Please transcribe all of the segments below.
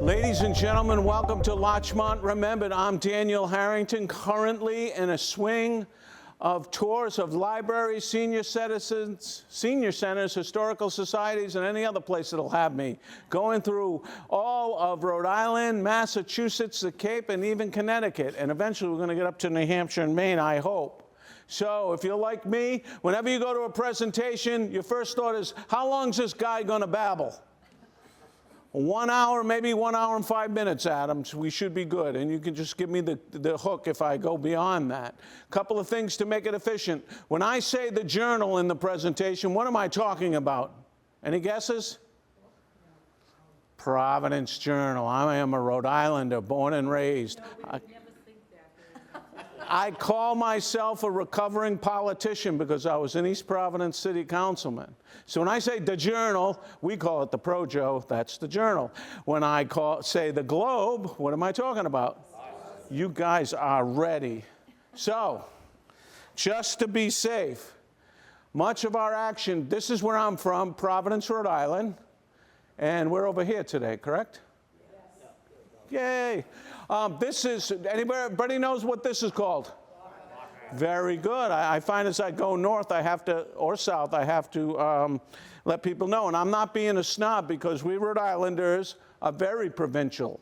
Ladies and gentlemen, welcome to Larchmont. Remember, I'm Daniel Harrington, currently in a swing of tours of libraries, senior centers, historical societies, and any other place that'll have me, going through all of Rhode Island, Massachusetts, the Cape, and even Connecticut. And eventually we're going to get up to New Hampshire and Maine, I hope. So if you're like me, whenever you go to a presentation, your first thought is, how long's this guy going to babble? 1 hour, maybe 1 hour and 5 minutes, Adam. So we should be good. And you can just give me the hook if I go beyond that. A couple of things to make it efficient. When I say the journal in the presentation, what am I talking about? Any guesses? Providence Journal. I am a Rhode Islander, born and raised. I call myself a recovering politician because I was an East Providence City Councilman. So when I say the Journal, we call it the Projo, that's the Journal. When I say the Globe, what am I talking about? You guys are ready. So, just to be safe, much of our action, this is where I'm from, Providence, Rhode Island, and we're over here today, correct? Yes. Yay. This is, anybody knows what this is called? Very good. I find as I go north, I have to, or south, I have to let people know. And I'm not being a snob because we Rhode Islanders are very provincial.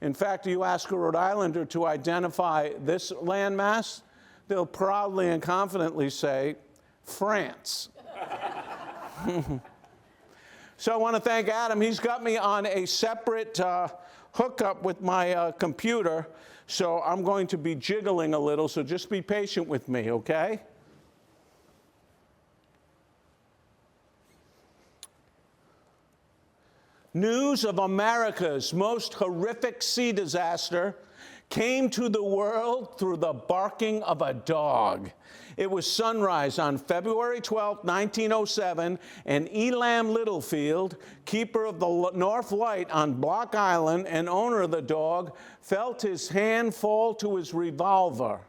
In fact, you ask a Rhode Islander to identify this landmass, they'll proudly and confidently say, France. So I want to thank Adam. He's got me on a separate hookup with my computer, so I'm going to be jiggling a little, so just be patient with me, okay? News of America's most horrific sea disaster came to the world through the barking of a dog. It was sunrise on February 12, 1907, and Elam Littlefield, keeper of the North Light on Block Island and owner of the dog, felt his hand fall to his revolver.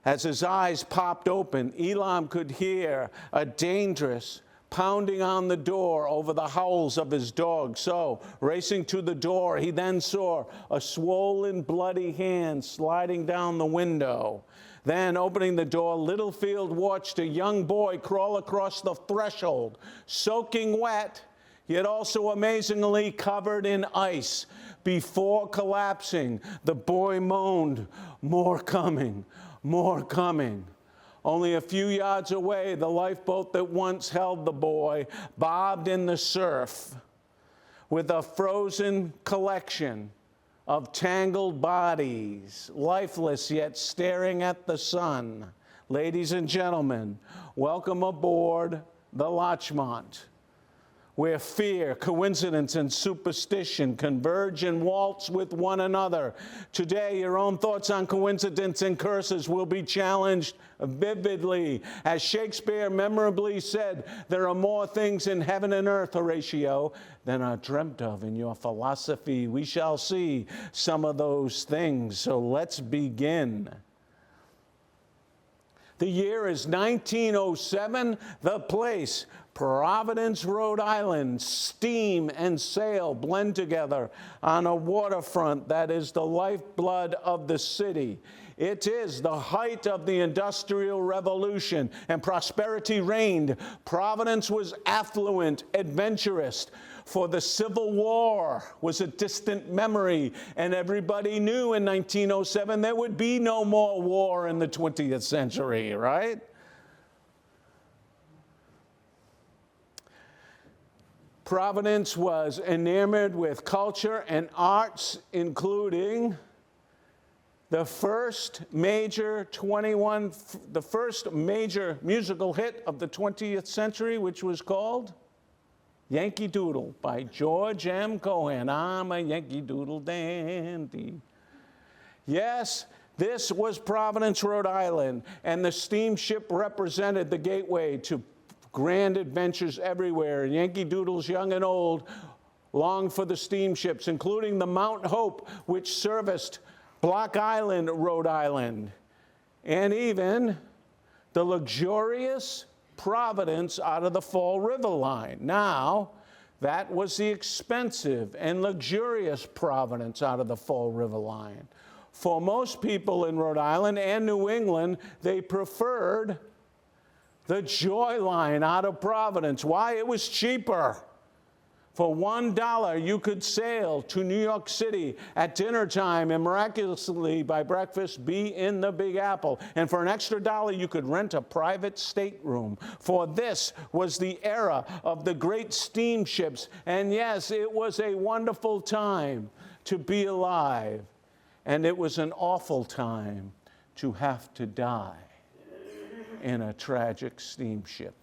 As his eyes popped open, Elam could hear a dangerous pounding on the door over the howls of his dog. So, racing to the door, he then saw a swollen, bloody hand sliding down the window. Then, opening the door, Littlefield watched a young boy crawl across the threshold, soaking wet, yet also amazingly covered in ice. Before collapsing, the boy moaned, "More coming, more coming." Only a few yards away, the lifeboat that once held the boy bobbed in the surf with a frozen collection of tangled bodies, lifeless yet staring at the sun. Ladies and gentlemen, welcome aboard the Larchmont, where fear, coincidence, and superstition converge and waltz with one another. Today, your own thoughts on coincidence and curses will be challenged vividly. As Shakespeare memorably said, there are more things in heaven and earth, Horatio, than are dreamt of in your philosophy. We shall see some of those things, so let's begin. The year is 1907, the place, Providence, Rhode Island. Steam and sail blend together on a waterfront that is the lifeblood of the city. It is the height of the Industrial Revolution, and prosperity reigned. Providence was affluent, adventurous, for the Civil War was a distant memory, and everybody knew in 1907 there would be no more war in the 20th century, right? Providence was enamored with culture and arts, including the first major musical hit of the 20th century, which was called Yankee Doodle by George M. Cohan. I'm a Yankee Doodle dandy. Yes, this was Providence, Rhode Island, and the steamship represented the gateway to grand adventures everywhere. Yankee Doodles, young and old, longed for the steamships, including the Mount Hope, which serviced Block Island, Rhode Island, and even the luxurious Providence out of the Fall River line. Now, That was the expensive and luxurious Providence out of the Fall River line. For most people in Rhode Island and New England, they preferred the Joy line out of Providence. Why? It was cheaper. For $1, you could sail to New York City at dinner time and miraculously by breakfast be in the Big Apple. And for an extra $1, you could rent a private stateroom. For this was the era of the great steamships. And yes, it was a wonderful time to be alive. And it was an awful time to have to die in a tragic steamship.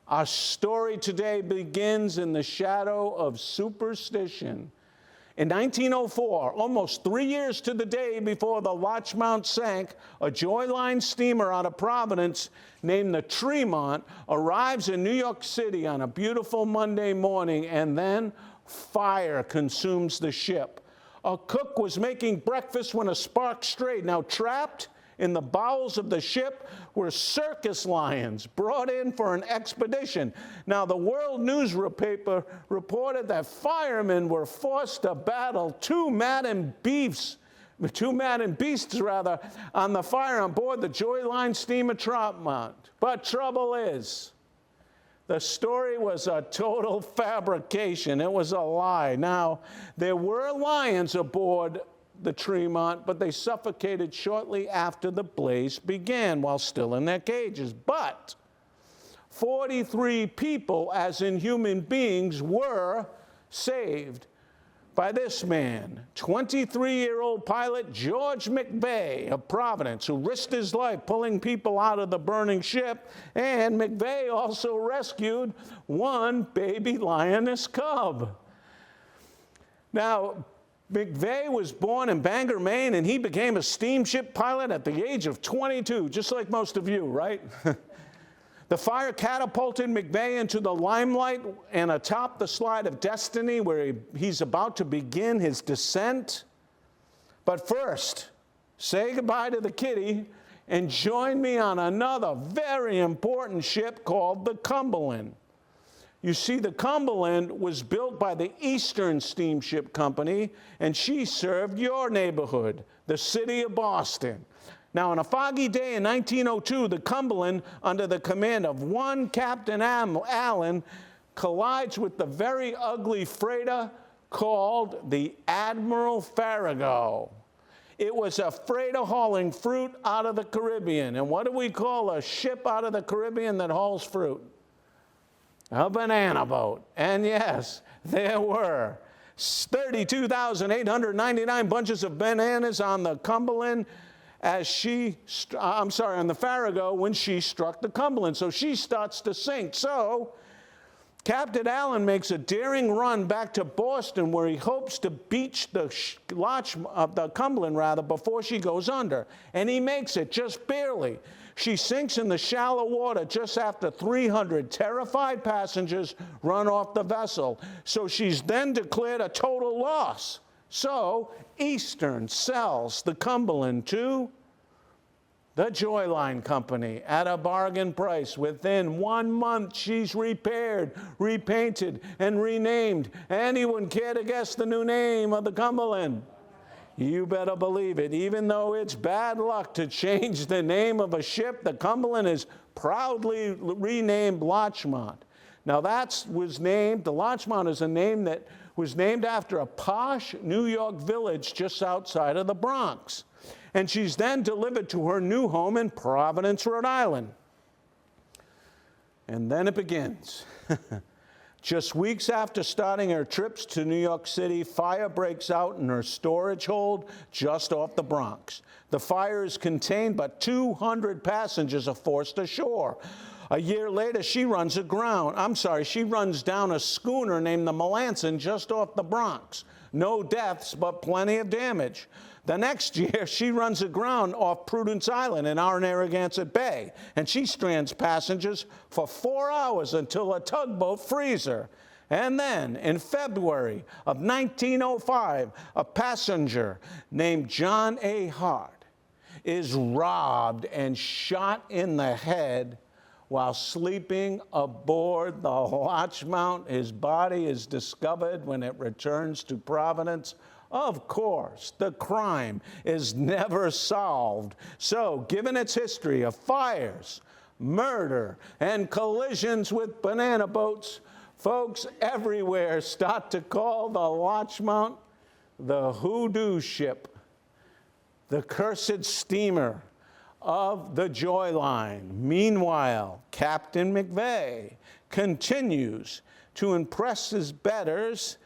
Our story today begins in the shadow of superstition. In 1904, almost 3 years to the day before the Larchmont sank, a Joy Line steamer out of Providence named the Tremont arrives in New York City on a beautiful Monday morning, and then fire consumes the ship. A cook was making breakfast when a spark strayed. Now, trapped in the bowels of the ship were circus lions brought in for an expedition. Now, the World News paper reported that firemen were forced to battle two maddened beasts on the fire on board the Joy Line steamer Larchmont. But trouble is, the story was a total fabrication. It was a lie. Now, there were lions aboard the Tremont, but they suffocated shortly after the blaze began while still in their cages. But 43 people, as in human beings, were saved by this man, 23-year-old pilot George McVeigh of Providence, who risked his life pulling people out of the burning ship. And McVeigh also rescued one baby lioness cub. Now, McVeigh was born in Bangor, Maine, and he became a steamship pilot at the age of 22, just like most of you, right? The fire catapulted McVeigh into the limelight and atop the slide of destiny where he's about to begin his descent. But first, say goodbye to the kitty and join me on another very important ship called the Cumberland. You see, the Cumberland was built by the Eastern Steamship Company, and she served your neighborhood, the city of Boston. Now, on a foggy day in 1902, the Cumberland, under the command of one Captain Allen, collides with the very ugly freighter called the Admiral Farrago. It was a freighter hauling fruit out of the Caribbean. And what do we call a ship out of the Caribbean that hauls fruit? A banana boat. And yes, there were 32,899 bunches of bananas on the Cumberland on the Farrago when she struck the Cumberland. So she starts to sink. So Captain Allen makes a daring run back to Boston where he hopes to beach the Cumberland before she goes under. And he makes it just barely. She sinks in the shallow water just after 300 terrified passengers run off the vessel. So she's then declared a total loss. So Eastern sells the Cumberland to the Joy Line Company at a bargain price. Within 1 month, she's repaired, repainted, and renamed. Anyone care to guess the new name of the Cumberland? You better believe it. Even though it's bad luck to change the name of a ship, the Cumberland is proudly renamed Larchmont. Now the Larchmont is a name that was named after a posh New York village just outside of the Bronx. And she's then delivered to her new home in Providence, Rhode Island. And then it begins. Just weeks after starting her trips to New York City, fire breaks out in her storage hold just off the Bronx. The fire is contained, but 200 passengers are forced ashore. A year later, she runs down a schooner named the Melanson just off the Bronx. No deaths, but plenty of damage. The next year, she runs aground off Prudence Island in our Narragansett Bay, and she strands passengers for 4 hours until a tugboat frees her. And then, in February of 1905, a passenger named John A. Hart is robbed and shot in the head while sleeping aboard the Larchmont. His body is discovered when it returns to Providence. Of course, the crime is never solved. So, given its history of fires, murder, and collisions with banana boats, folks everywhere start to call the Larchmont the hoodoo ship, the cursed steamer of the Joy Line. Meanwhile, Captain McVeigh continues to impress his betters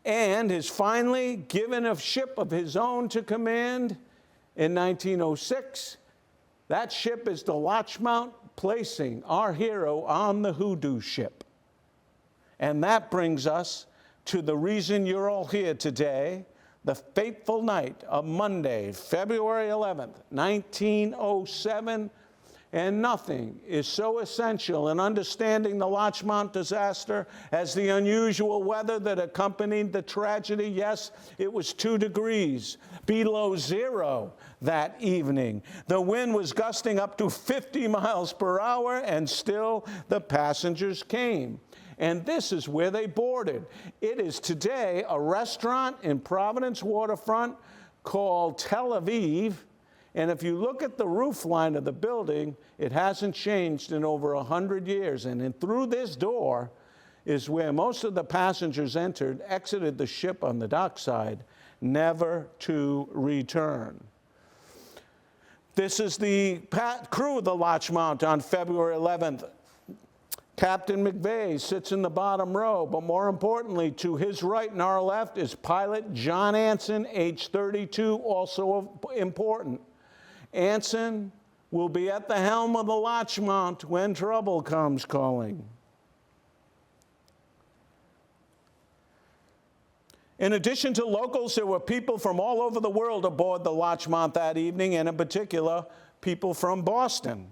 and is finally given a ship of his own to command in 1906. That ship is the Larchmont, placing our hero on the hoodoo ship. And that brings us to the reason you're all here today, the fateful night of Monday, February 11th, 1907. And nothing is so essential in understanding the Larchmont disaster as the unusual weather that accompanied the tragedy. Yes, it was 2 degrees below zero that evening. The wind was gusting up to 50 miles per hour, and still the passengers came. And this is where they boarded. It is today a restaurant in Providence waterfront called Tel Aviv. And if you look at the roof line of the building, it hasn't changed in over 100 years. And through this door is where most of the passengers exited the ship on the dockside, never to return. This is the crew of the Larchmont on February 11th. Captain McVeigh sits in the bottom row, but more importantly, to his right and our left is pilot John Anson, age 32, also important. Anson will be at the helm of the Larchmont when trouble comes calling. In addition to locals, there were people from all over the world aboard the Larchmont that evening, and in particular, people from Boston.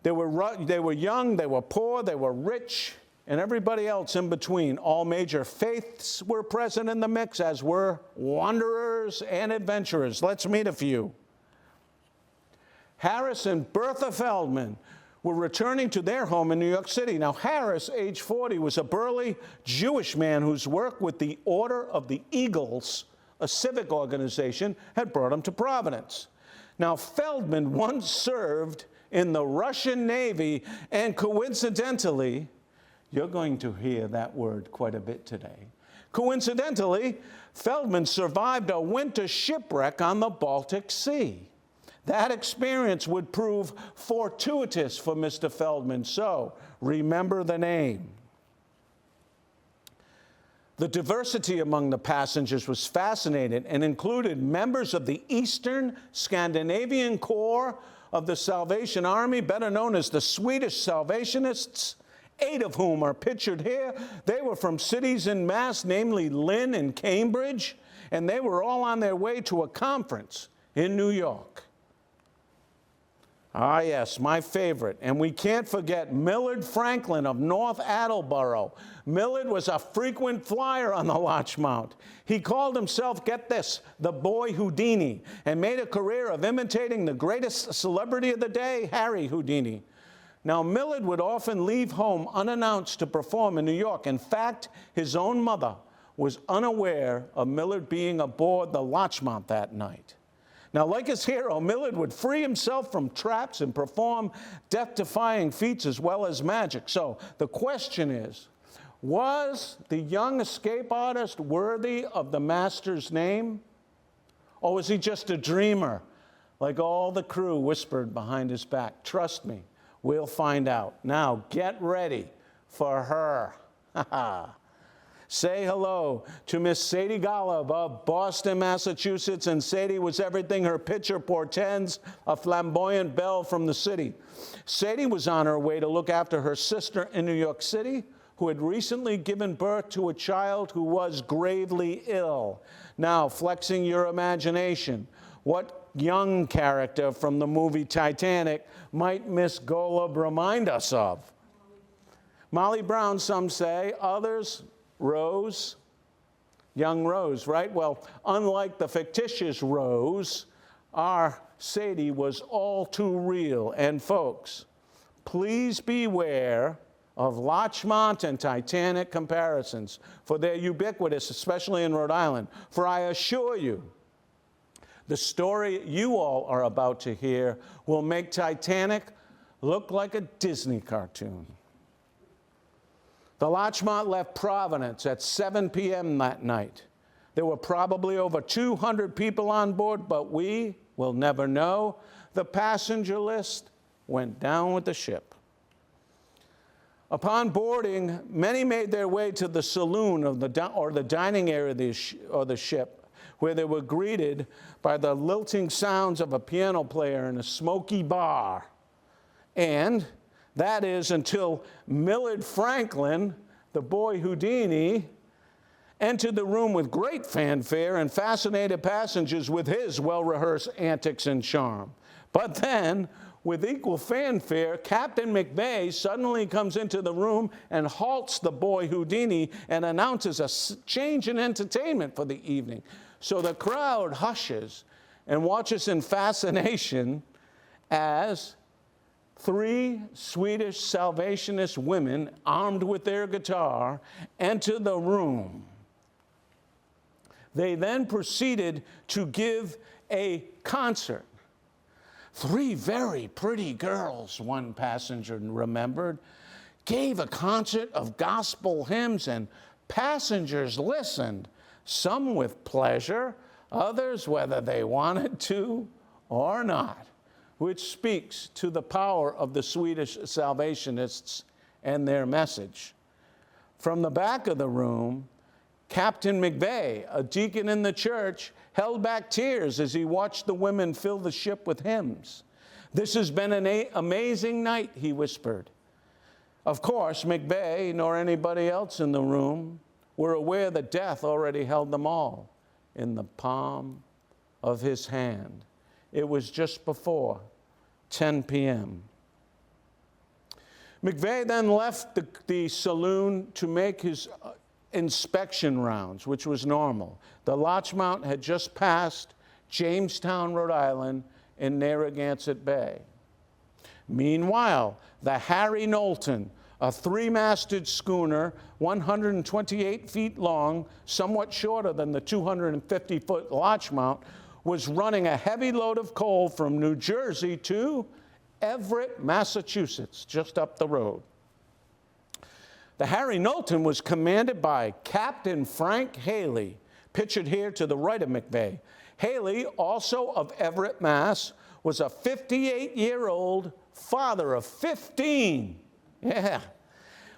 They were young, they were poor, they were rich, and everybody else in between. All major faiths were present in the mix, as were wanderers and adventurers. Let's meet a few. Harris and Bertha Feldman were returning to their home in New York City. Now, Harris, age 40, was a burly Jewish man whose work with the Order of the Eagles, a civic organization, had brought him to Providence. Now, Feldman once served in the Russian Navy, and coincidentally, you're going to hear that word quite a bit today. Coincidentally, Feldman survived a winter shipwreck on the Baltic Sea. That experience would prove fortuitous for Mr. Feldman, so remember the name. The diversity among the passengers was fascinating and included members of the Eastern Scandinavian Corps of the Salvation Army, better known as the Swedish Salvationists, 8 of whom are pictured here. They were from cities in Mass, namely Lynn and Cambridge, and they were all on their way to a conference in New York. Ah, yes, my favorite. And we can't forget Millard Franklin of North Attleboro. Millard was a frequent flyer on the Larchmont. He called himself, get this, the boy Houdini, and made a career of imitating the greatest celebrity of the day, Harry Houdini. Now, Millard would often leave home unannounced to perform in New York. In fact, his own mother was unaware of Millard being aboard the Larchmont that night. Now, like his hero, Millard would free himself from traps and perform death-defying feats as well as magic. So the question is, was the young escape artist worthy of the master's name? Or was he just a dreamer, like all the crew whispered behind his back? Trust me, we'll find out. Now, get ready for her. Say hello to Miss Sadie Golub of Boston, Massachusetts. And Sadie was everything her picture portends, a flamboyant belle from the city. Sadie was on her way to look after her sister in New York City, who had recently given birth to a child who was gravely ill. Now, flexing your imagination, what young character from the movie Titanic might Miss Golub remind us of? Molly Brown, some say, others, Rose, young Rose, right? Well, unlike the fictitious Rose, our Sadie was all too real. And folks, Please beware of Larchmont and Titanic comparisons, for they're ubiquitous, especially in Rhode Island. For I assure you, the story you all are about to hear will make Titanic look like a Disney cartoon. The Larchmont left Providence at 7 p.m. that night. There were probably over 200 people on board, but we will never know. The passenger list went down with the ship. Upon boarding, many made their way to the saloon or the dining area of the ship, where they were greeted by the lilting sounds of a piano player in a smoky bar. And that is until Millard Franklin, the boy Houdini, entered the room with great fanfare and fascinated passengers with his well-rehearsed antics and charm. But then, with equal fanfare, Captain McVeigh suddenly comes into the room and halts the boy Houdini and announces a change in entertainment for the evening. So the crowd hushes and watches in fascination as 3 Swedish Salvationist women, armed with their guitar, enter the room. They then proceeded to give a concert. 3 very pretty girls, one passenger remembered, gave a concert of gospel hymns, and passengers listened, some with pleasure, others whether they wanted to or not, which speaks to the power of the Swedish Salvationists and their message. From the back of the room, Captain McVeigh, a deacon in the church, held back tears as he watched the women fill the ship with hymns. "This has been an amazing night," he whispered. Of course, McVeigh, nor anybody else in the room, were aware that death already held them all in the palm of his hand. It was just before 10 p.m. McVeigh then left the saloon to make his inspection rounds, which was normal. The Larchmont had just passed Jamestown, Rhode Island, in Narragansett Bay. Meanwhile, the Harry Knowlton, a 3-masted schooner, 128 feet long, somewhat shorter than the 250-foot Larchmont, was running a heavy load of coal from New Jersey to Everett, Massachusetts, just up the road. The Harry Knowlton was commanded by Captain Frank Haley, pictured here to the right of McVeigh. Haley, also of Everett, Mass., was a 58-year-old father of 15,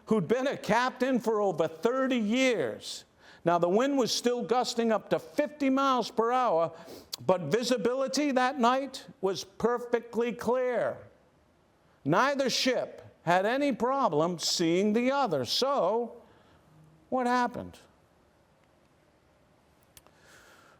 who'd been a captain for over 30 years. Now, the wind was still gusting up to 50 miles per hour, but visibility that night was perfectly clear. Neither ship had any problem seeing the other. So, what happened?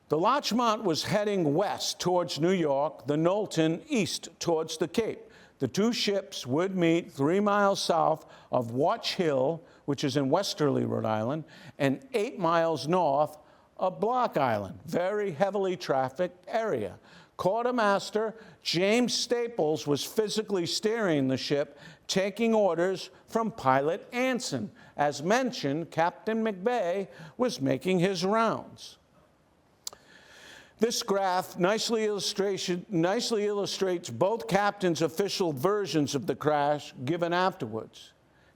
The Larchmont was heading west towards New York, the Knowlton east towards the Cape. The 2 ships would meet 3 miles south of Watch Hill, which is in westerly Rhode Island, and 8 miles north of Block Island, very heavily trafficked area. Quartermaster James Staples was physically steering the ship, taking orders from Pilot Anson. As mentioned, Captain McVeigh was making his rounds. This graph nicely illustrates both captains' official versions of the crash given afterwards.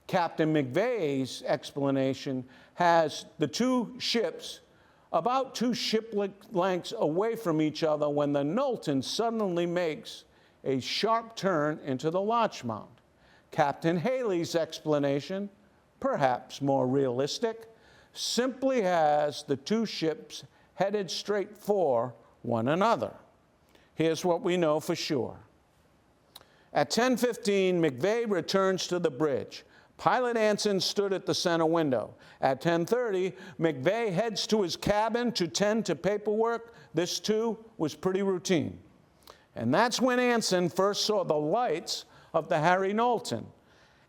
Captain McVeigh's explanation has the 2 ships about 2 ship lengths away from each other when the Knowlton suddenly makes a sharp turn into the Larchmont. Captain Haley's explanation, perhaps more realistic, simply has the 2 ships headed straight for one another. Here's what we know for sure. At 10:15, McVeigh returns to the bridge. Pilot Anson stood at the center window. At 10:30, McVeigh heads to his cabin to tend to paperwork. This, too, was pretty routine. And that's when Anson first saw the lights of the Harry Knowlton.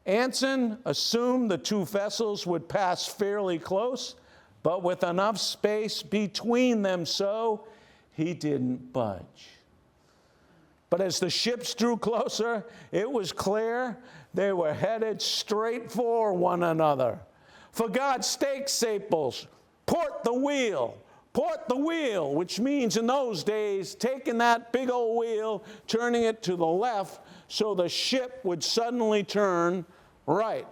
Anson assumed the 2 vessels would pass fairly close, but with enough space between them, so he didn't budge. But as the ships drew closer, it was clear They were headed straight for one another. For God's sake, Saples, port the wheel. Port the wheel, which means in those days, taking that big old wheel, turning it to the left so the ship would suddenly turn right.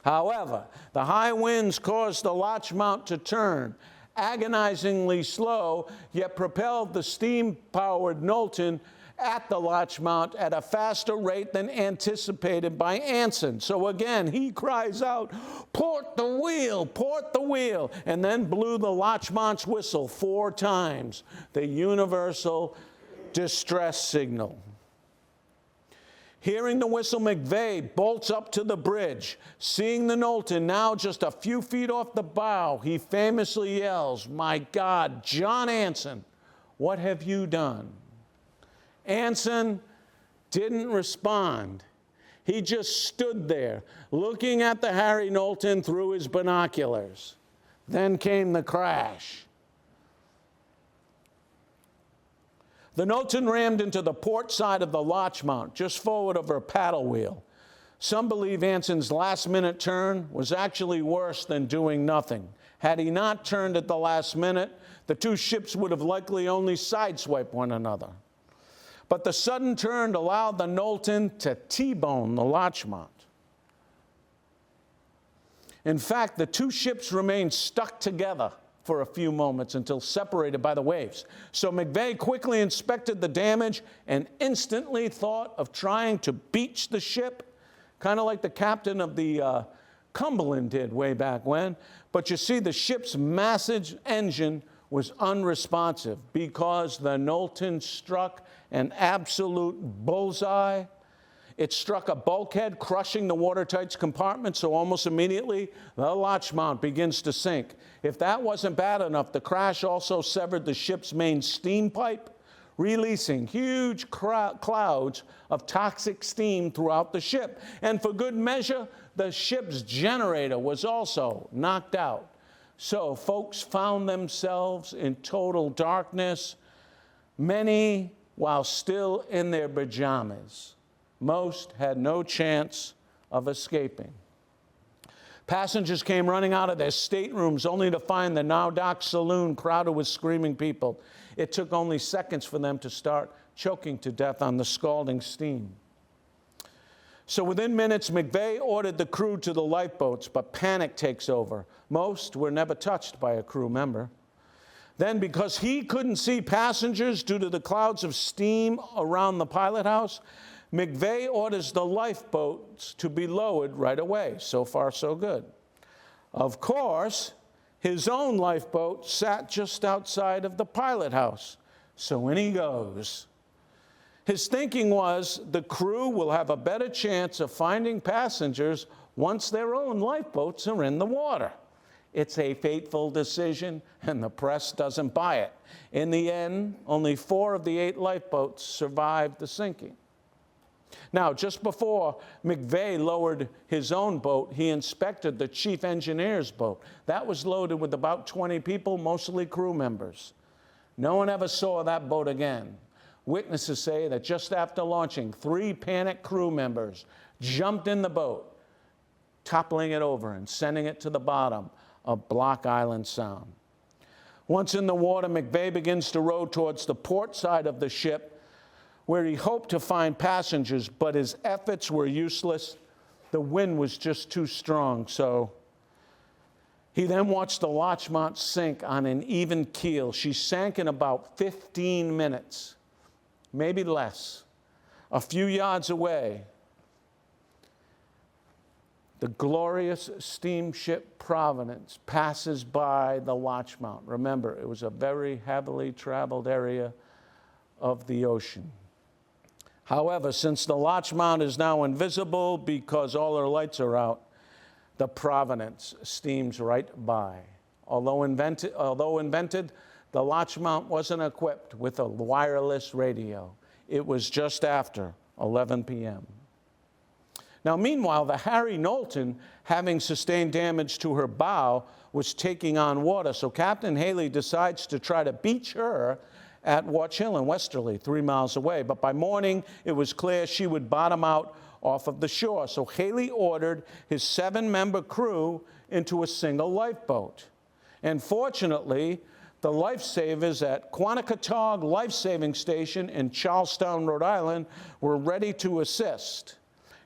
However, the high winds caused the Larchmont to turn, agonizingly slow, yet propelled the steam-powered Knowlton at the Larchmont at a faster rate than anticipated by Anson. So again, he cries out, port the wheel, and then blew the Larchmont's whistle 4 times, the universal distress signal. Hearing the whistle, McVeigh bolts up to the bridge. Seeing the Knowlton now just a few feet off the bow, he famously yells, "My God, John Anson, what have you done?" Anson didn't respond. He just stood there, looking at the Harry Knowlton through his binoculars. Then came the crash. The Knowlton rammed into the port side of the Larchmont, just forward of her paddle wheel. Some believe Anson's last-minute turn was actually worse than doing nothing. Had he not turned at the last minute, the 2 ships would have likely only sideswiped one another. But the sudden turn allowed the Knowlton to T-bone the Larchmont. In fact, the 2 ships remained stuck together for a few moments until separated by the waves. So McVeigh quickly inspected the damage and instantly thought of trying to beach the ship, kind of like the captain of the Cumberland did way back when. But you see, the ship's massive engine was unresponsive because the Knowlton struck an absolute bullseye. It struck a bulkhead, crushing the watertight compartment, so almost immediately the Larchmont begins to sink. If that wasn't bad enough, the crash also severed the ship's main steam pipe, releasing huge clouds of toxic steam throughout the ship. And for good measure, the ship's generator was also knocked out. So folks found themselves in total darkness, many while still in their pajamas. Most had no chance of escaping. Passengers came running out of their staterooms only to find the now docked saloon crowded with screaming people. It took only seconds for them to start choking to death on the scalding steam. So within minutes, McVeigh ordered the crew to the lifeboats, but panic takes over. Most were never touched by a crew member. Then, because he couldn't see passengers due to the clouds of steam around the pilot house, McVeigh orders the lifeboats to be lowered right away. So far, so good. Of course, his own lifeboat sat just outside of the pilot house. So in he goes. His thinking was the crew will have a better chance of finding passengers once their own lifeboats are in the water. It's a fateful decision, and the press doesn't buy it. In the end, only 4 of the 8 lifeboats survived the sinking. Now, just before McVeigh lowered his own boat, he inspected the chief engineer's boat. That was loaded with about 20 people, mostly crew members. No one ever saw that boat again. Witnesses say that just after launching, 3 panicked crew members jumped in the boat, toppling it over and sending it to the bottom of Block Island Sound. Once in the water, McVeigh begins to row towards the port side of the ship, where he hoped to find passengers, but his efforts were useless. The wind was just too strong, so he then watched the Larchmont sink on an even keel. She sank in about 15 minutes, maybe less. A few yards away, the glorious steamship Providence passes by the Larchmont. Remember, it was a very heavily traveled area of the ocean. However, since the Larchmont is now invisible because all her lights are out, the Providence steams right by. Although invented, the Larchmont wasn't equipped with a wireless radio. It was just after 11 p.m. Now, meanwhile, the Harry Knowlton, having sustained damage to her bow, was taking on water. So Captain Haley decides to try to beach her at Watch Hill in Westerly, 3 miles away. But by morning, it was clear she would bottom out off of the shore. So Haley ordered his 7-member crew into a single lifeboat. And fortunately, the lifesavers at Quanaketog Life Saving Station in Charlestown, Rhode Island, were ready to assist.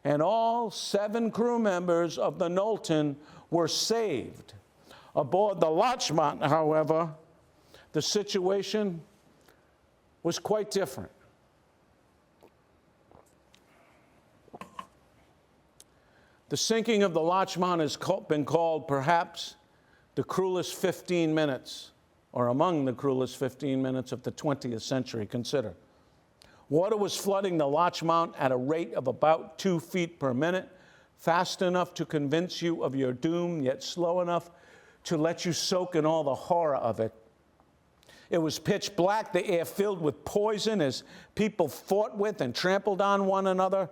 And all 7 crew members of the Knowlton were saved. Aboard the Larchmont, however, the situation was quite different. The sinking of the Larchmont has been called perhaps the cruelest 15 minutes, or among the cruelest 15 minutes of the 20th century. Consider. Water was flooding the Larchmont at a rate of about 2 feet per minute, fast enough to convince you of your doom, yet slow enough to let you soak in all the horror of it. It was pitch black, the air filled with poison as people fought with and trampled on one another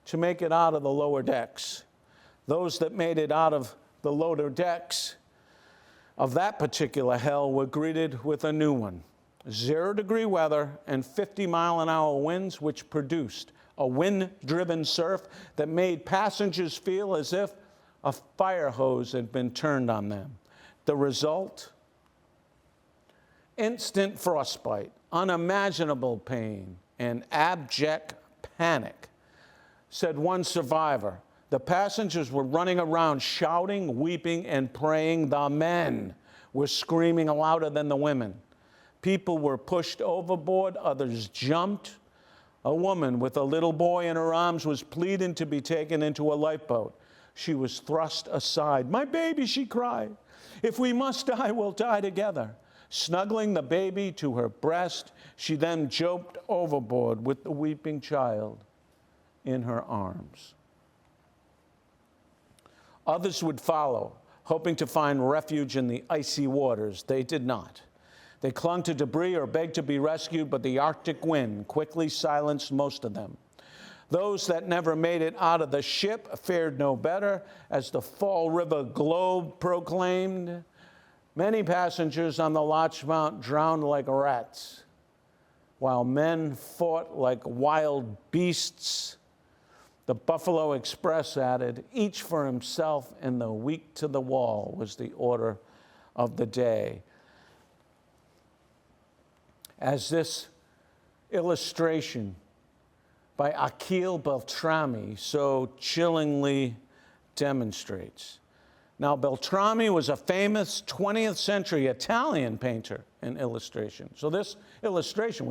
to make it out of the lower decks. Those that made it out of the lower decks of that particular hell were greeted with a new one. 0-degree weather and 50-mile-an-hour winds, which produced a wind-driven surf that made passengers feel as if a fire hose had been turned on them. The result? Instant frostbite, unimaginable pain, and abject panic, said one survivor. The passengers were running around shouting, weeping, and praying. The men were screaming louder than the women. People were pushed overboard, others jumped. A woman with a little boy in her arms was pleading to be taken into a lifeboat. She was thrust aside. "My baby," she cried. "If we must die, we'll die together." Snuggling the baby to her breast, she then jumped overboard with the weeping child in her arms. Others would follow, hoping to find refuge in the icy waters. They did not. They clung to debris or begged to be rescued, but the Arctic wind quickly silenced most of them. Those that never made it out of the ship fared no better. As the Fall River Globe proclaimed, many passengers on the Larchmont drowned like rats, while men fought like wild beasts. The Buffalo Express added, "Each for himself and the weak to the wall," was the order of the day. As this illustration by Achille Beltrami so chillingly demonstrates. Now, Beltrami was a famous 20th century Italian painter and illustration. So this illustration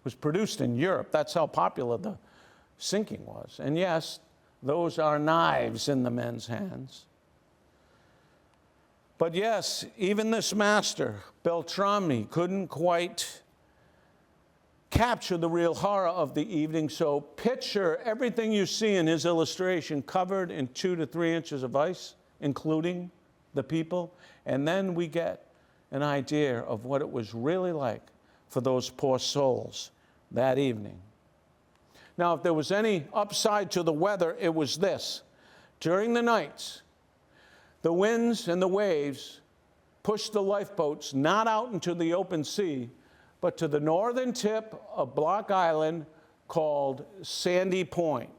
was produced in Europe. That's how popular the sinking was. And yes, those are knives in the men's hands. But yes, even this master, Beltrami, couldn't quite capture the real horror of the evening. So picture everything you see in his illustration covered in 2 to 3 inches of ice, including the people. And then we get an idea of what it was really like for those poor souls that evening. Now, if there was any upside to the weather, it was this. During the nights, the winds and the waves pushed the lifeboats not out into the open sea, but to the northern tip of Block Island called Sandy Point.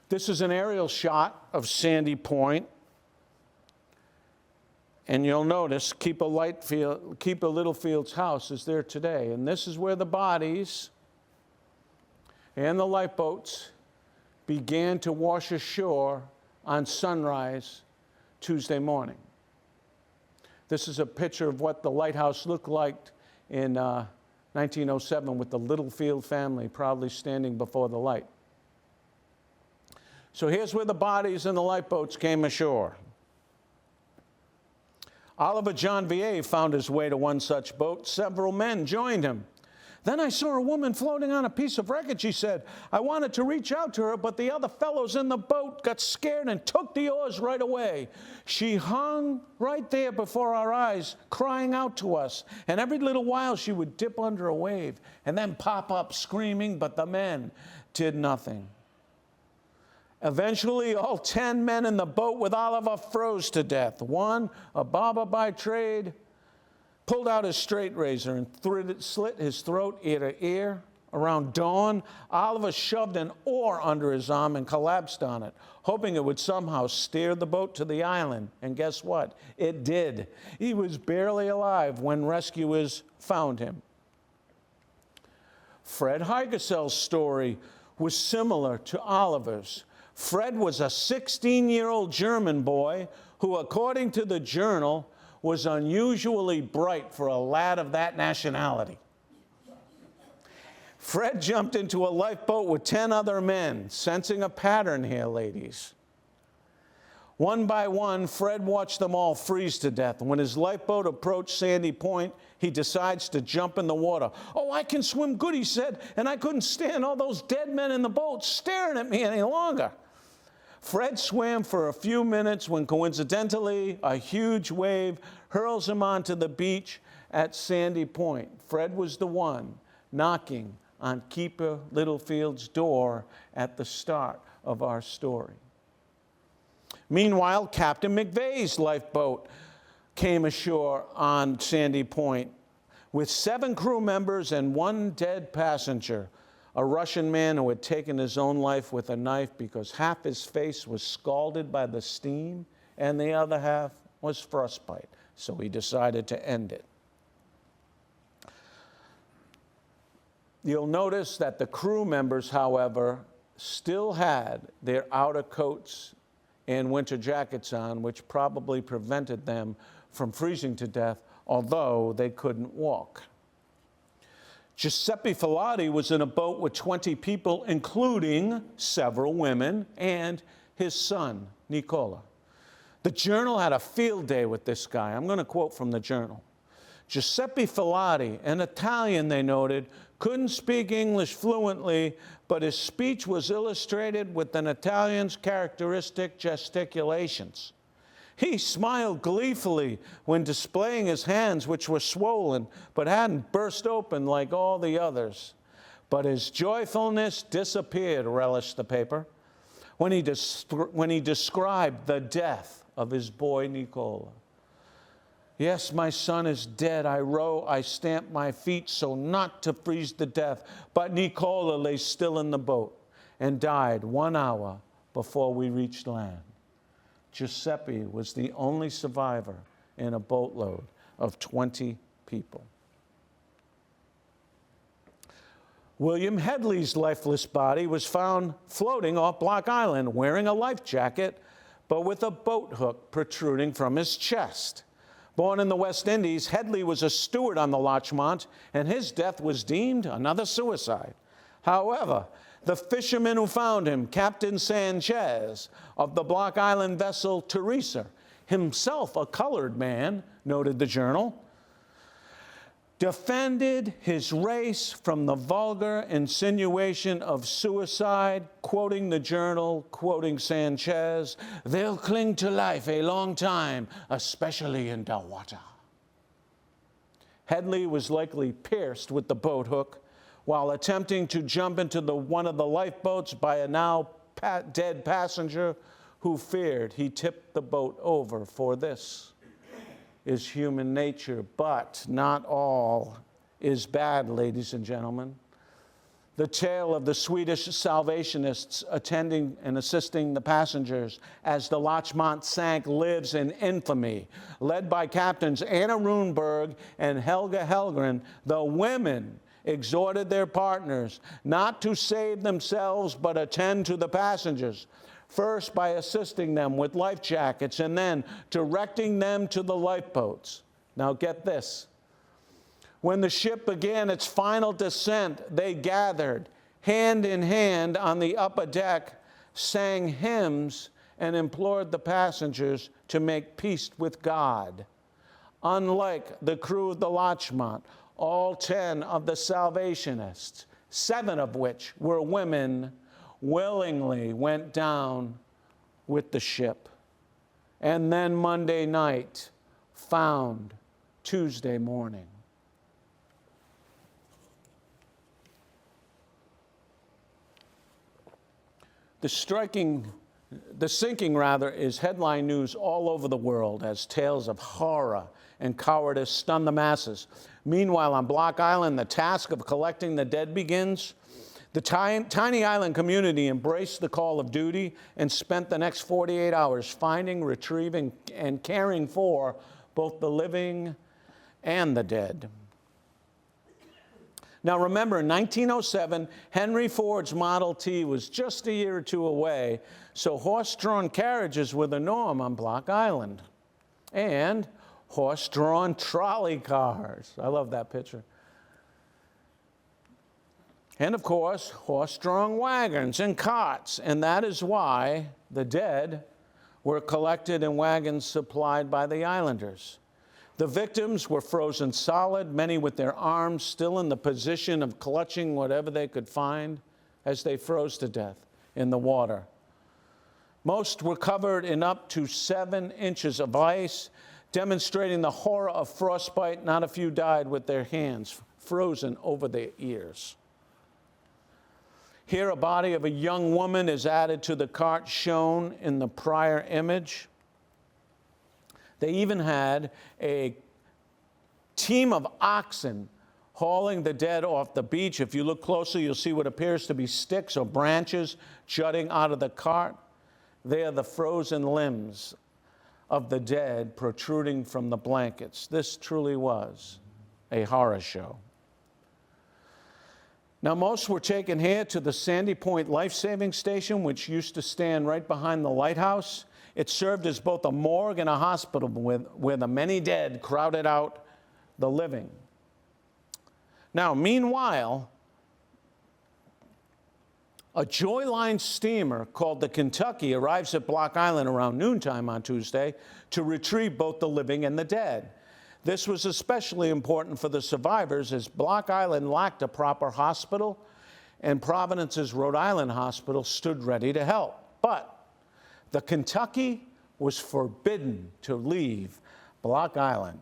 This is an aerial shot of Sandy Point. And you'll notice Keep a Littlefield's house is there today. And this is where the bodies and the lifeboats began to wash ashore on sunrise Tuesday morning. This is a picture of what the lighthouse looked like in 1907 with the Littlefield family proudly standing before the light. So here's where the bodies and the lifeboats came ashore. Oliver John Vier found his way to one such boat. Several men joined him. "Then I saw a woman floating on a piece of wreckage," he said. "I wanted to reach out to her, but the other fellows in the boat got scared and took the oars right away. She hung right there before our eyes, crying out to us. And every little while she would dip under a wave and then pop up screaming, but the men did nothing. Eventually, all 10 men in the boat with Oliver froze to death. One, a barber by trade, pulled out his straight razor and slit his throat ear to ear. Around dawn, Oliver shoved an oar under his arm and collapsed on it, hoping it would somehow steer the boat to the island. And guess what? It did. He was barely alive when rescuers found him. Fred Heigersel's story was similar to Oliver's. Fred was a 16-year-old German boy who, according to the journal, was unusually bright for a lad of that nationality. Fred jumped into a lifeboat with 10 other men, sensing a pattern here, ladies. One by one, Fred watched them all freeze to death. When his lifeboat approached Sandy Point, he decides to jump in the water. "Oh, I can swim good," he said, "and I couldn't stand all those dead men in the boat staring at me any longer." Fred swam for a few minutes when coincidentally a huge wave hurls him onto the beach at Sandy Point. Fred was the one knocking on Keeper Littlefield's door at the start of our story. Meanwhile, Captain McVeigh's lifeboat came ashore on Sandy Point with 7 crew members and 1 dead passenger, a Russian man who had taken his own life with a knife because half his face was scalded by the steam and the other half was frostbite, so he decided to end it. You'll notice that the crew members, however, still had their outer coats and winter jackets on, which probably prevented them from freezing to death, although they couldn't walk. Giuseppe Filati was in a boat with 20 people, including several women and his son, Nicola. The Journal had a field day with this guy. I'm going to quote from the Journal. Giuseppe Filati, an Italian, they noted, couldn't speak English fluently, but his speech was illustrated with an Italian's characteristic gesticulations. He smiled gleefully when displaying his hands, which were swollen but hadn't burst open like all the others. But his joyfulness disappeared, relished the paper, when he described the death of his boy Nicola. "Yes, my son is dead. I row, I stamp my feet so not to freeze to death. But Nicola lay still in the boat and died 1 hour before we reached land." Giuseppe was the only survivor in a boatload of 20 people. William Headley's lifeless body was found floating off Block Island wearing a life jacket, but with a boat hook protruding from his chest. Born in the West Indies, Headley was a steward on the Larchmont, and his death was deemed another suicide. However, the fisherman who found him, Captain Sanchez of the Block Island vessel Teresa, himself a colored man, noted the Journal, defended his race from the vulgar insinuation of suicide, quoting the Journal, quoting Sanchez, "They'll cling to life a long time, especially in the water." Headley was likely pierced with the boat hook while attempting to jump into one of the lifeboats by a now dead passenger who feared he tipped the boat over. For this is human nature, but not all is bad, ladies and gentlemen. The tale of the Swedish Salvationists attending and assisting the passengers as the Larchmont sank lives in infamy. Led by Captains Anna Runeberg and Helga Hellgren, the women exhorted their partners not to save themselves but attend to the passengers, first by assisting them with life jackets and then directing them to the lifeboats. Now get this. When the ship began its final descent, they gathered hand in hand on the upper deck, sang hymns, and implored the passengers to make peace with God. Unlike the crew of the Larchmont, all 10 of the Salvationists, 7 of which were women, willingly went down with the ship. And then Monday night found Tuesday morning. The striking The sinking, is headline news all over the world as tales of horror and cowardice stun the masses. Meanwhile, on Block Island, the task of collecting the dead begins. The tiny island community embraced the call of duty and spent the next 48 hours finding, retrieving, and caring for both the living and the dead. Now remember, in 1907, Henry Ford's Model T was just a year or two away, so horse-drawn carriages were the norm on Block Island. And horse-drawn trolley cars. I love that picture. And of course, horse-drawn wagons and carts, and that is why the dead were collected in wagons supplied by the islanders. The victims were frozen solid, many with their arms still in the position of clutching whatever they could find as they froze to death in the water. Most were covered in up to 7 inches of ice, demonstrating the horror of frostbite. Not a few died with their hands frozen over their ears. Here, a body of a young woman is added to the cart shown in the prior image. They even had a team of oxen hauling the dead off the beach. If you look closely, you'll see what appears to be sticks or branches jutting out of the cart. They are the frozen limbs of the dead protruding from the blankets. This truly was a horror show. Now, most were taken here to the Sandy Point Life-Saving Station, which used to stand right behind the lighthouse. It served as both a morgue and a hospital where the many dead crowded out the living. Now, meanwhile, a Joy Line steamer called the Kentucky arrives at Block Island around noontime on Tuesday to retrieve both the living and the dead. This was especially important for the survivors as Block Island lacked a proper hospital, and Providence's Rhode Island Hospital stood ready to help. But the Kentucky was forbidden to leave Block Island.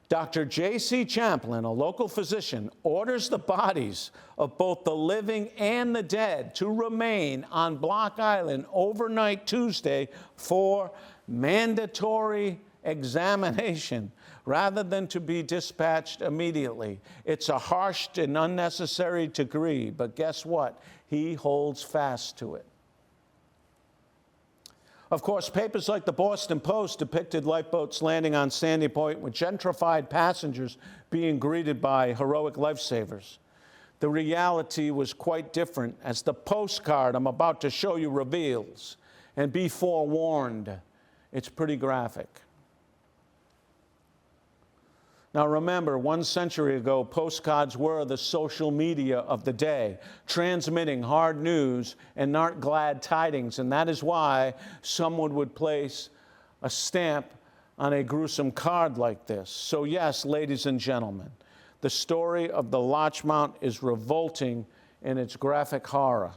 Dr. J.C. Champlin, a local physician, orders the bodies of both the living and the dead to remain on Block Island overnight Tuesday for mandatory examination rather than to be dispatched immediately. It's a harsh and unnecessary decree, but guess what? He holds fast to it. Of course, papers like the Boston Post depicted lifeboats landing on Sandy Point with gentrified passengers being greeted by heroic lifesavers. The reality was quite different, as the postcard I'm about to show you reveals. And be forewarned, it's pretty graphic. Now remember, 1 century ago, postcards were the social media of the day, transmitting hard news and not glad tidings, and that is why someone would place a stamp on a gruesome card like this. So yes, ladies and gentlemen, the story of the Larchmont is revolting in its graphic horror,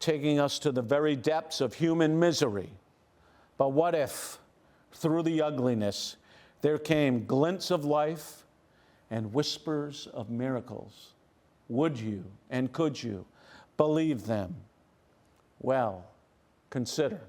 taking us to the very depths of human misery. But what if, through the ugliness, there came glints of life and whispers of miracles? Would you and could you believe them? Well, consider.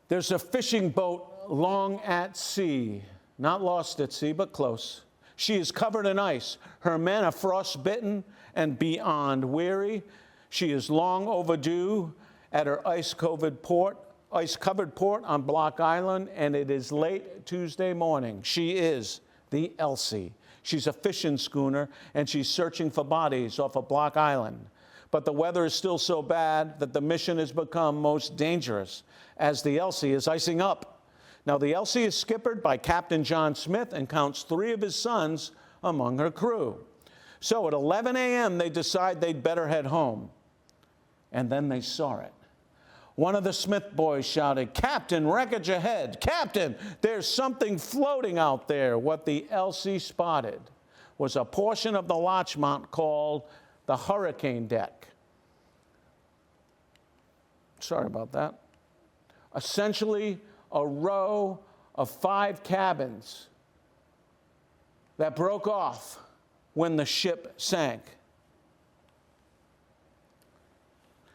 There's a fishing boat long at sea, not lost at sea, but close. She is covered in ice. Her men are frostbitten and beyond weary. She is long overdue at her ice-covered port on Block Island, and it is late Tuesday morning. She is the Elsie. She's a fishing schooner, and she's searching for bodies off of Block Island. But the weather is still so bad that the mission has become most dangerous as the Elsie is icing up. Now, the Elsie is skippered by Captain John Smith and counts 3 of his sons among her crew. So at 11 a.m., they decide they'd better head home. And then they saw it. One of the Smith boys shouted, "Captain, wreckage ahead! Captain, there's something floating out there." What the Elsie spotted was a portion of the Larchmont called the hurricane deck. Sorry about that. Essentially, a row of 5 cabins that broke off when the ship sank.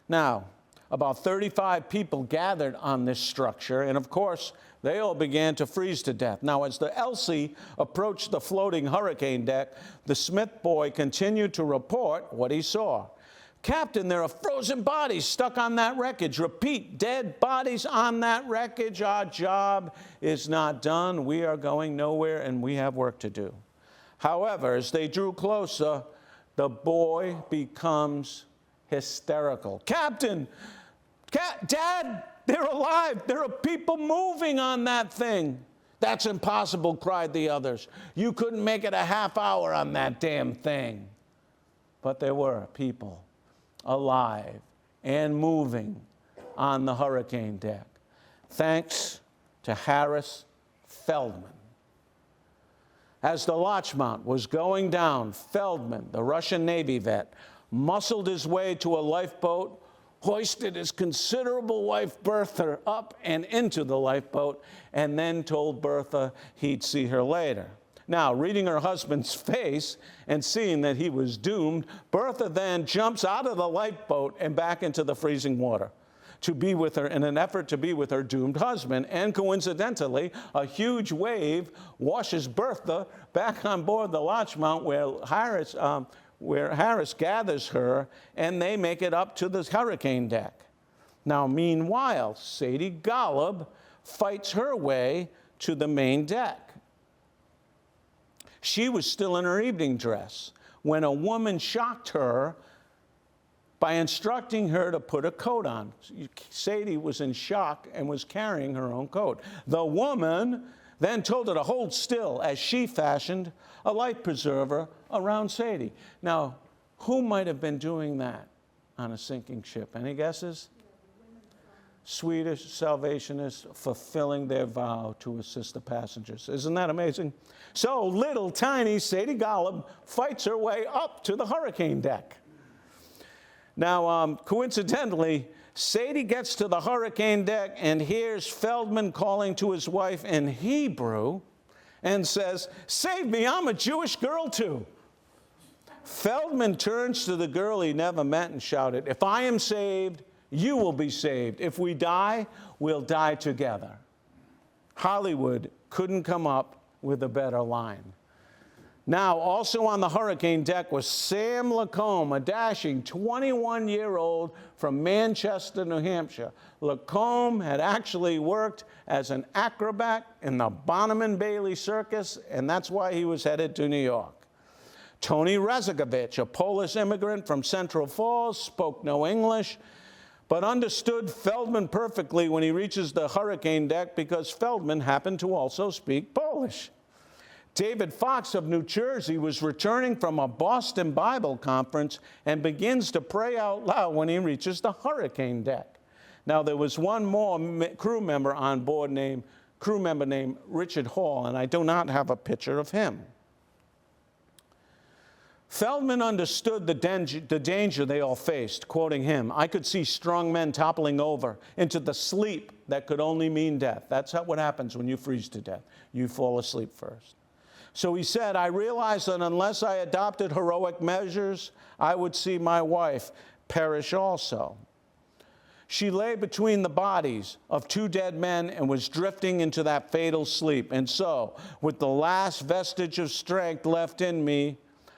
Now, about 35 people gathered on this structure, and of course, they all began to freeze to death. Now, as the Elsie approached the floating hurricane deck, the Smith boy continued to report what he saw. Captain, there are frozen bodies stuck on that wreckage. Repeat, dead bodies on that wreckage. Our job is not done. We are going nowhere, and we have work to do. However, as they drew closer, the boy becomes hysterical. Captain, Dad, they're alive. There are people moving on that thing. That's impossible, cried the others. You couldn't make it a half hour on that damn thing. But there were people alive and moving on the hurricane deck, thanks to Harris Feldman. As the Larchmont was going down, Feldman, the Russian Navy vet, muscled his way to a lifeboat, hoisted his considerable wife Bertha up and into the lifeboat, and then told Bertha he'd see her later. Now, reading her husband's face and seeing that he was doomed, Bertha then jumps out of the lifeboat and back into the freezing water to be with her in an effort to be with her doomed husband. And coincidentally, a huge wave washes Bertha back on board the Larchmont where Harris gathers her, and they make it up to the hurricane deck. Now, meanwhile, Sadie Golub fights her way to the main deck. She was still in her evening dress when a woman shocked her by instructing her to put a coat on. Sadie was in shock and was carrying her own coat. The woman then told her to hold still as she fashioned a life preserver around Sadie. Now, who might have been doing that on a sinking ship? Any guesses? Swedish Salvationists fulfilling their vow to assist the passengers. Isn't that amazing? So little tiny Sadie Golub fights her way up to the hurricane deck. Now, coincidentally, Sadie gets to the hurricane deck and hears Feldman calling to his wife in Hebrew and says, "Save me, I'm a Jewish girl too." Feldman turns to the girl he never met and shouted, "If I am saved, you will be saved. If we die, we'll die together." Hollywood couldn't come up with a better line. Now, also on the hurricane deck was Sam Lacombe, a dashing 21-year-old from Manchester, New Hampshire. Lacombe had actually worked as an acrobat in the Bonham and Bailey Circus, and that's why he was headed to New York. Tony Rezakovich, a Polish immigrant from Central Falls, spoke no English, but understood Feldman perfectly when he reaches the hurricane deck because Feldman happened to also speak Polish. David Fox of New Jersey was returning from a Boston Bible conference and begins to pray out loud when he reaches the hurricane deck. Now, there was one more crew member on board named Richard Hall, and I do not have a picture of him. Feldman understood the danger they all faced, quoting him, "I could see strong men toppling over into the sleep that could only mean death." That's what happens when you freeze to death. You fall asleep first. So he said, "I realized that unless I adopted heroic measures, I would see my wife perish also." She lay between the bodies of two dead men and was drifting into that fatal sleep. And so, with the last vestige of strength left in me,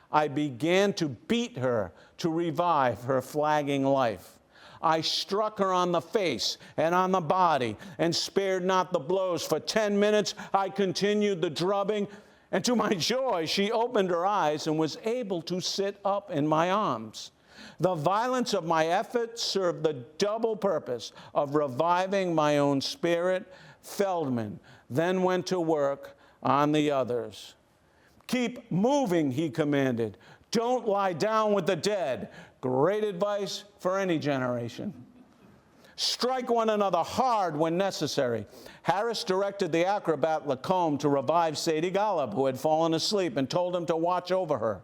I began to beat her to revive her flagging life. I struck her on the face and on the body and spared not the blows. For 10 minutes, I continued the drubbing, and to my joy, she opened her eyes and was able to sit up in my arms. The violence of my effort served the double purpose of reviving my own spirit. Feldman then went to work on the others. "Keep moving," he commanded. "Don't lie down with the dead." Great advice for any generation. "Strike one another hard when necessary." Harris directed the acrobat Lacombe to revive Sadie Golub, who had fallen asleep, and told him to watch over her.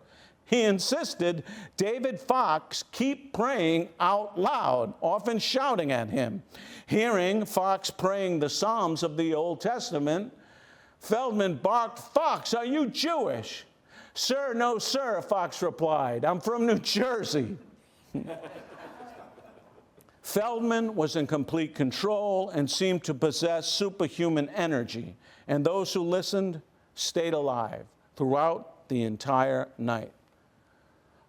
He insisted David Fox keep praying out loud, often shouting at him. Hearing Fox praying the Psalms of the Old Testament, Feldman barked, "Fox, are you Jewish?" "Sir, no, sir," Fox replied. "I'm from New Jersey." Feldman was in complete control and seemed to possess superhuman energy, and those who listened stayed alive throughout the entire night.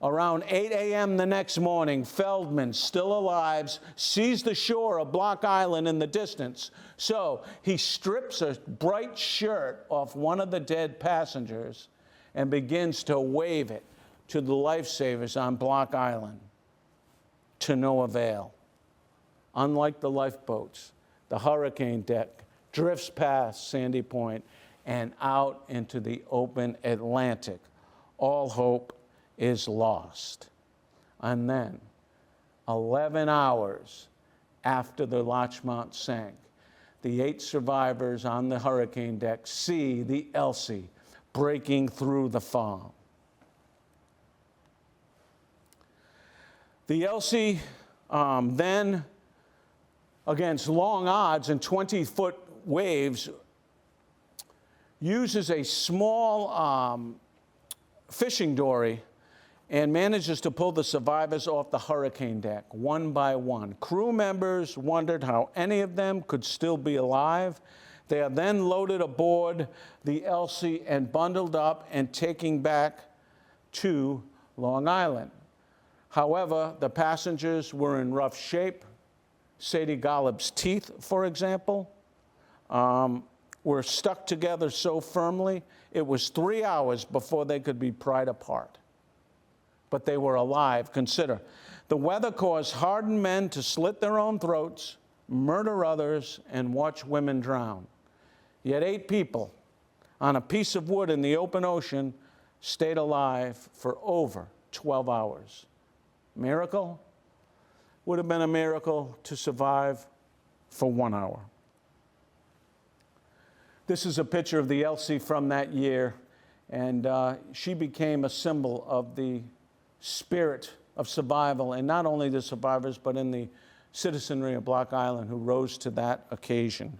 Around 8 a.m. the next morning, Feldman, still alive, sees the shore of Block Island in the distance. So he strips a bright shirt off one of the dead passengers and begins to wave it to the lifesavers on Block Island, to no avail. Unlike the lifeboats, the hurricane deck drifts past Sandy Point and out into the open Atlantic. All hope is lost. And then, 11 hours after the Larchmont sank, the 8 survivors on the hurricane deck see the Elsie breaking through the foam. The Elsie then, against long odds and 20-foot waves, uses a small fishing dory and manages to pull the survivors off the hurricane deck one by one. Crew members wondered how any of them could still be alive. They are then loaded aboard the Elsie and bundled up and taken back to Long Island. However, the passengers were in rough shape. Sadie Gollop's teeth, for example, were stuck together so firmly, it was 3 hours before they could be pried apart. But they were alive. Consider, the weather caused hardened men to slit their own throats, murder others, and watch women drown. Yet 8 people on a piece of wood in the open ocean stayed alive for over 12 hours. Miracle? Would have been a miracle to survive for 1 hour. This is a picture of the Elsie from that year, and she became a symbol of the spirit of survival, and not only the survivors, but in the citizenry of Block Island who rose to that occasion.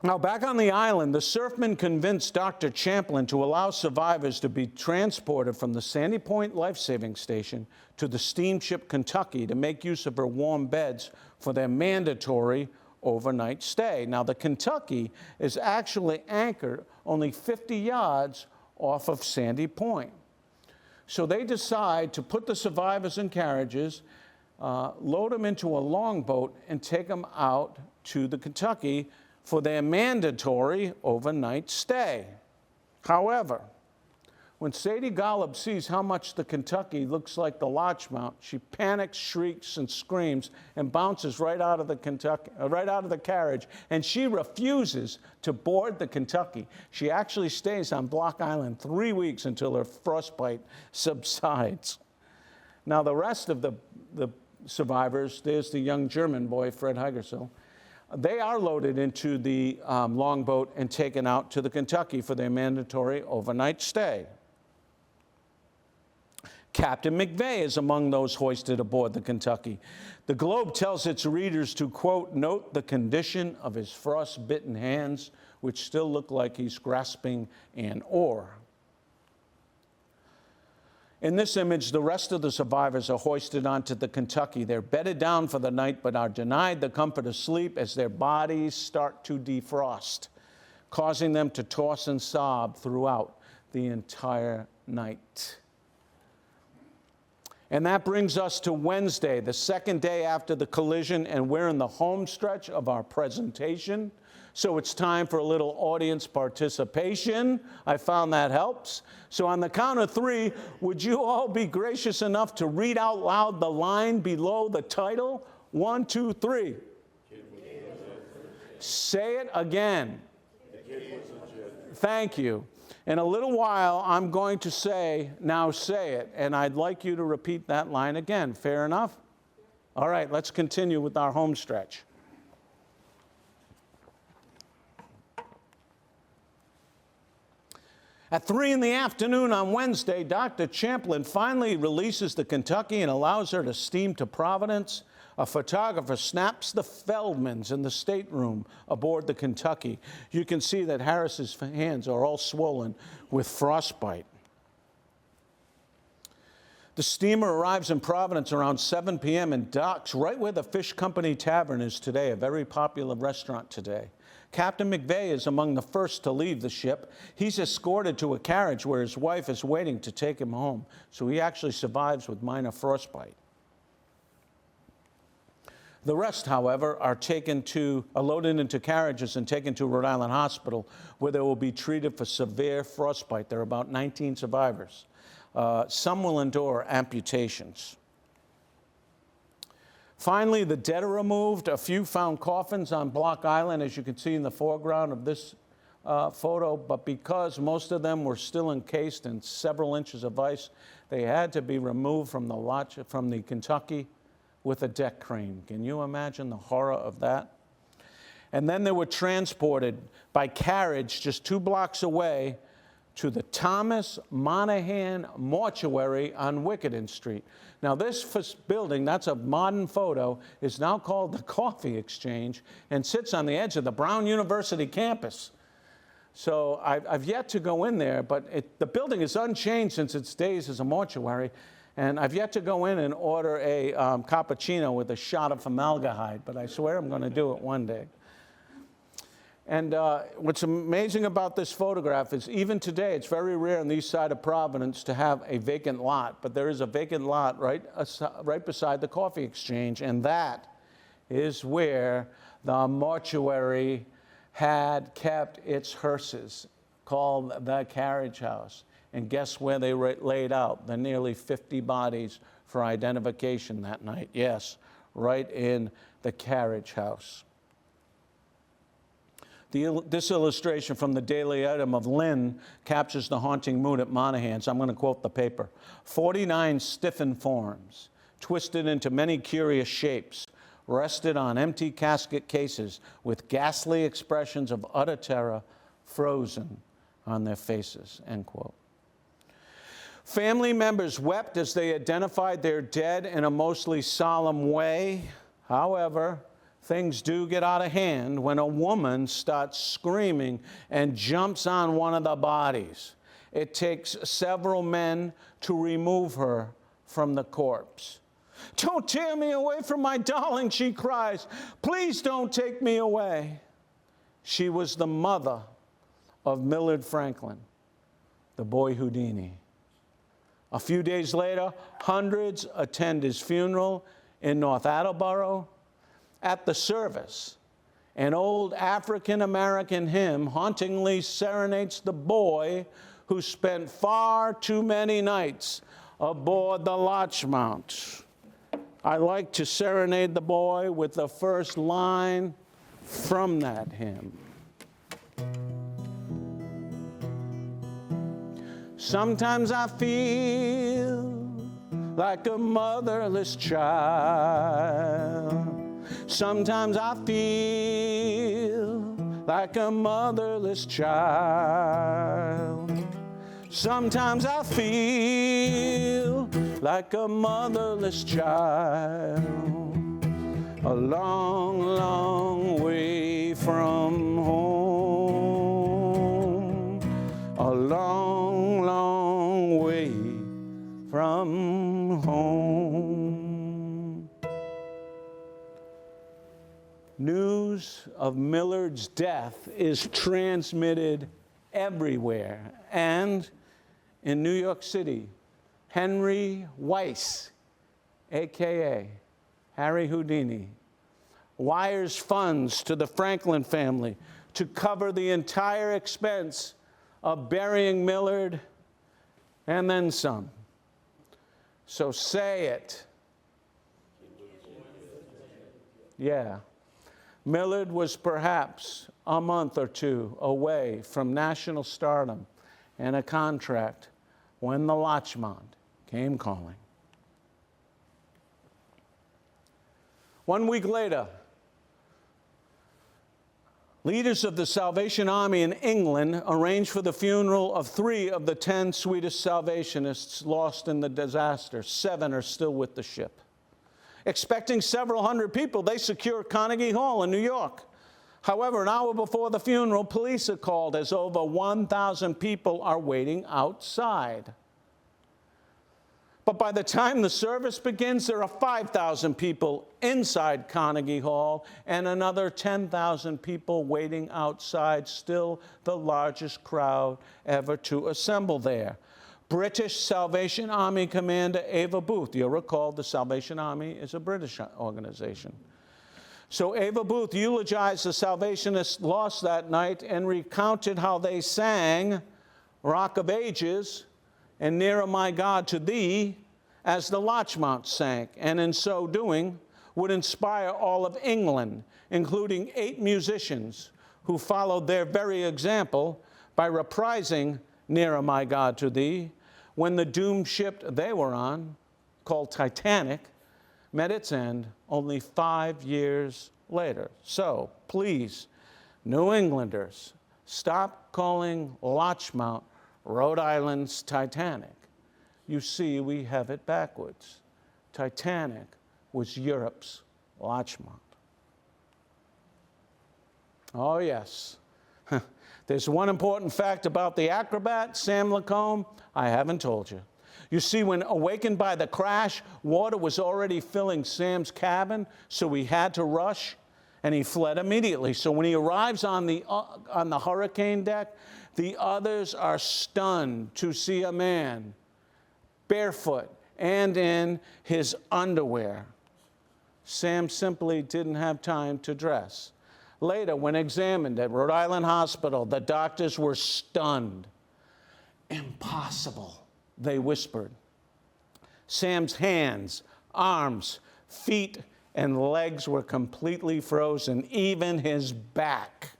Now, back on the island, the surfmen convinced Dr. Champlin to allow survivors to be transported from the Sandy Point Life-Saving Station to the steamship Kentucky to make use of her warm beds for their mandatory overnight stay. Now, the Kentucky is actually anchored only 50 yards off of Sandy Point. So they decide to put the survivors in carriages, load them into a longboat, and take them out to the Kentucky for their mandatory overnight stay. However, when Sadie Gollop sees how much the Kentucky looks like the Larchmont, she panics, shrieks, and screams, and bounces right out of the carriage, and she refuses to board the Kentucky. She actually stays on Block Island 3 weeks until her frostbite subsides. Now, the rest of the survivors, there's the young German boy, Fred Heigersel, they are loaded into the longboat and taken out to the Kentucky for their mandatory overnight stay. Captain McVeigh is among those hoisted aboard the Kentucky. The Globe tells its readers to, quote, note the condition of his frost-bitten hands, which still look like he's grasping an oar. In this image, the rest of the survivors are hoisted onto the Kentucky. They're bedded down for the night, but are denied the comfort of sleep as their bodies start to defrost, causing them to toss and sob throughout the entire night. And that brings us to Wednesday, the second day after the collision, and we're in the home stretch of our presentation. So it's time for a little audience participation. I found that helps. So on the count of 3, would you all be gracious enough to read out loud the line below the title? 1, 2, 3. Say it again. Thank you. In a little while, I'm going to say, now say it, and I'd like you to repeat that line again. Fair enough? All right, let's continue with our home stretch. At 3 in the afternoon on Wednesday, Dr. Champlin finally releases the Kentucky and allows her to steam to Providence. A photographer snaps the Feldmans in the stateroom aboard the Kentucky. You can see that Harris's hands are all swollen with frostbite. The steamer arrives in Providence around 7 p.m. and docks right where the Fish Company Tavern is today, a very popular restaurant today. Captain McVeigh is among the first to leave the ship. He's escorted to a carriage where his wife is waiting to take him home, so he actually survives with minor frostbite. The rest, however, are loaded into carriages and taken to Rhode Island Hospital, where they will be treated for severe frostbite. There are about 19 survivors. Some will endure amputations. Finally, the dead are removed. A few found coffins on Block Island, as you can see in the foreground of this photo, but because most of them were still encased in several inches of ice, they had to be removed from the Kentucky with a deck crane. Can you imagine the horror of that? And then they were transported by carriage just 2 blocks away to the Thomas Monahan Mortuary on Wickenden Street. Now this building, that's a modern photo, is now called the Coffee Exchange and sits on the edge of the Brown University campus. So I've yet to go in there, but the building is unchanged since its days as a mortuary, and I've yet to go in and order a cappuccino with a shot of formaldehyde, but I swear I'm going to do it one day. And what's amazing about this photograph is even today, it's very rare on the east side of Providence to have a vacant lot, but there is a vacant lot right beside the Coffee Exchange, and that is where the mortuary had kept its hearses, called the Carriage House. And guess where they laid out the nearly 50 bodies for identification that night? Yes, right in the Carriage House. This illustration from the Daily Item of Lynn captures the haunting mood at Monahan's. I'm going to quote the paper. 49 stiffened forms, twisted into many curious shapes, rested on empty casket cases with ghastly expressions of utter terror frozen on their faces, end quote. Family members wept as they identified their dead in a mostly solemn way. However, things do get out of hand when a woman starts screaming and jumps on one of the bodies. It takes several men to remove her from the corpse. "Don't tear me away from my darling," she cries. "Please don't take me away." She was the mother of Millard Franklin, the boy Houdini. A few days later, hundreds attend his funeral in North Attleboro. At the service, an old African-American hymn hauntingly serenades the boy who spent far too many nights aboard the Larchmont. I like to serenade the boy with the first line from that hymn. Sometimes I feel like a motherless child. Sometimes I feel like a motherless child. Sometimes I feel like a motherless child. A long, long way from home. A long, long way from home. News of Millard's death is transmitted everywhere. And in New York City, Henry Weiss, a.k.a. Harry Houdini, wires funds to the Franklin family to cover the entire expense of burying Millard and then some. So say it. Yeah. Millard was perhaps a month or two away from national stardom and a contract when the Larchmont came calling. 1 week later, leaders of the Salvation Army in England arranged for the funeral of 3 of the 10 Swedish Salvationists lost in the disaster. 7 are still with the ship. Expecting several hundred people, they secure Carnegie Hall in New York. However, an hour before the funeral, police are called as over 1,000 people are waiting outside. But by the time the service begins, there are 5,000 people inside Carnegie Hall and another 10,000 people waiting outside, still the largest crowd ever to assemble there. British Salvation Army Commander Ava Booth. You'll recall the Salvation Army is a British organization. So Ava Booth eulogized the Salvationists' loss that night and recounted how they sang Rock of Ages and Nearer My God to Thee, as the Larchmont sang, and in so doing would inspire all of England, including 8 musicians who followed their very example by reprising Nearer My God to Thee when the doomed ship they were on, called Titanic, met its end only 5 years later. So please, New Englanders, stop calling Larchmont Rhode Island's Titanic. You see, we have it backwards. Titanic was Europe's Larchmont. Oh, yes. There's one important fact about the acrobat, Sam Lacombe, I haven't told you. You see, when awakened by the crash, water was already filling Sam's cabin, so he had to rush, and he fled immediately. So when he arrives on the hurricane deck, the others are stunned to see a man barefoot and in his underwear. Sam simply didn't have time to dress. Later, when examined at Rhode Island Hospital, the doctors were stunned. Impossible, they whispered. Sam's hands, arms, feet, and legs were completely frozen. Even his back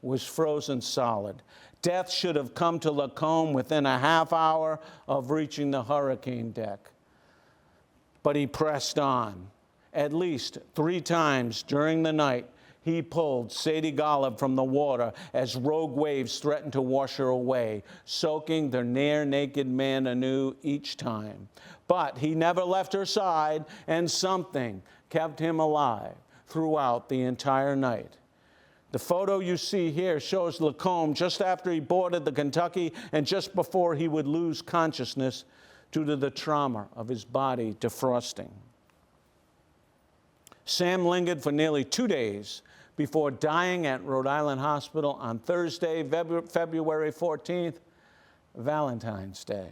was frozen solid. Death should have come to Lacombe within a half hour of reaching the hurricane deck. But he pressed on. At least 3 times during the night, he pulled Sadie Golub from the water as rogue waves threatened to wash her away, soaking the near-naked man anew each time. But he never left her side, and something kept him alive throughout the entire night. The photo you see here shows Lacombe just after he boarded the Kentucky and just before he would lose consciousness due to the trauma of his body defrosting. Sam lingered for nearly 2 days before dying at Rhode Island Hospital on Thursday, February 14th, Valentine's Day.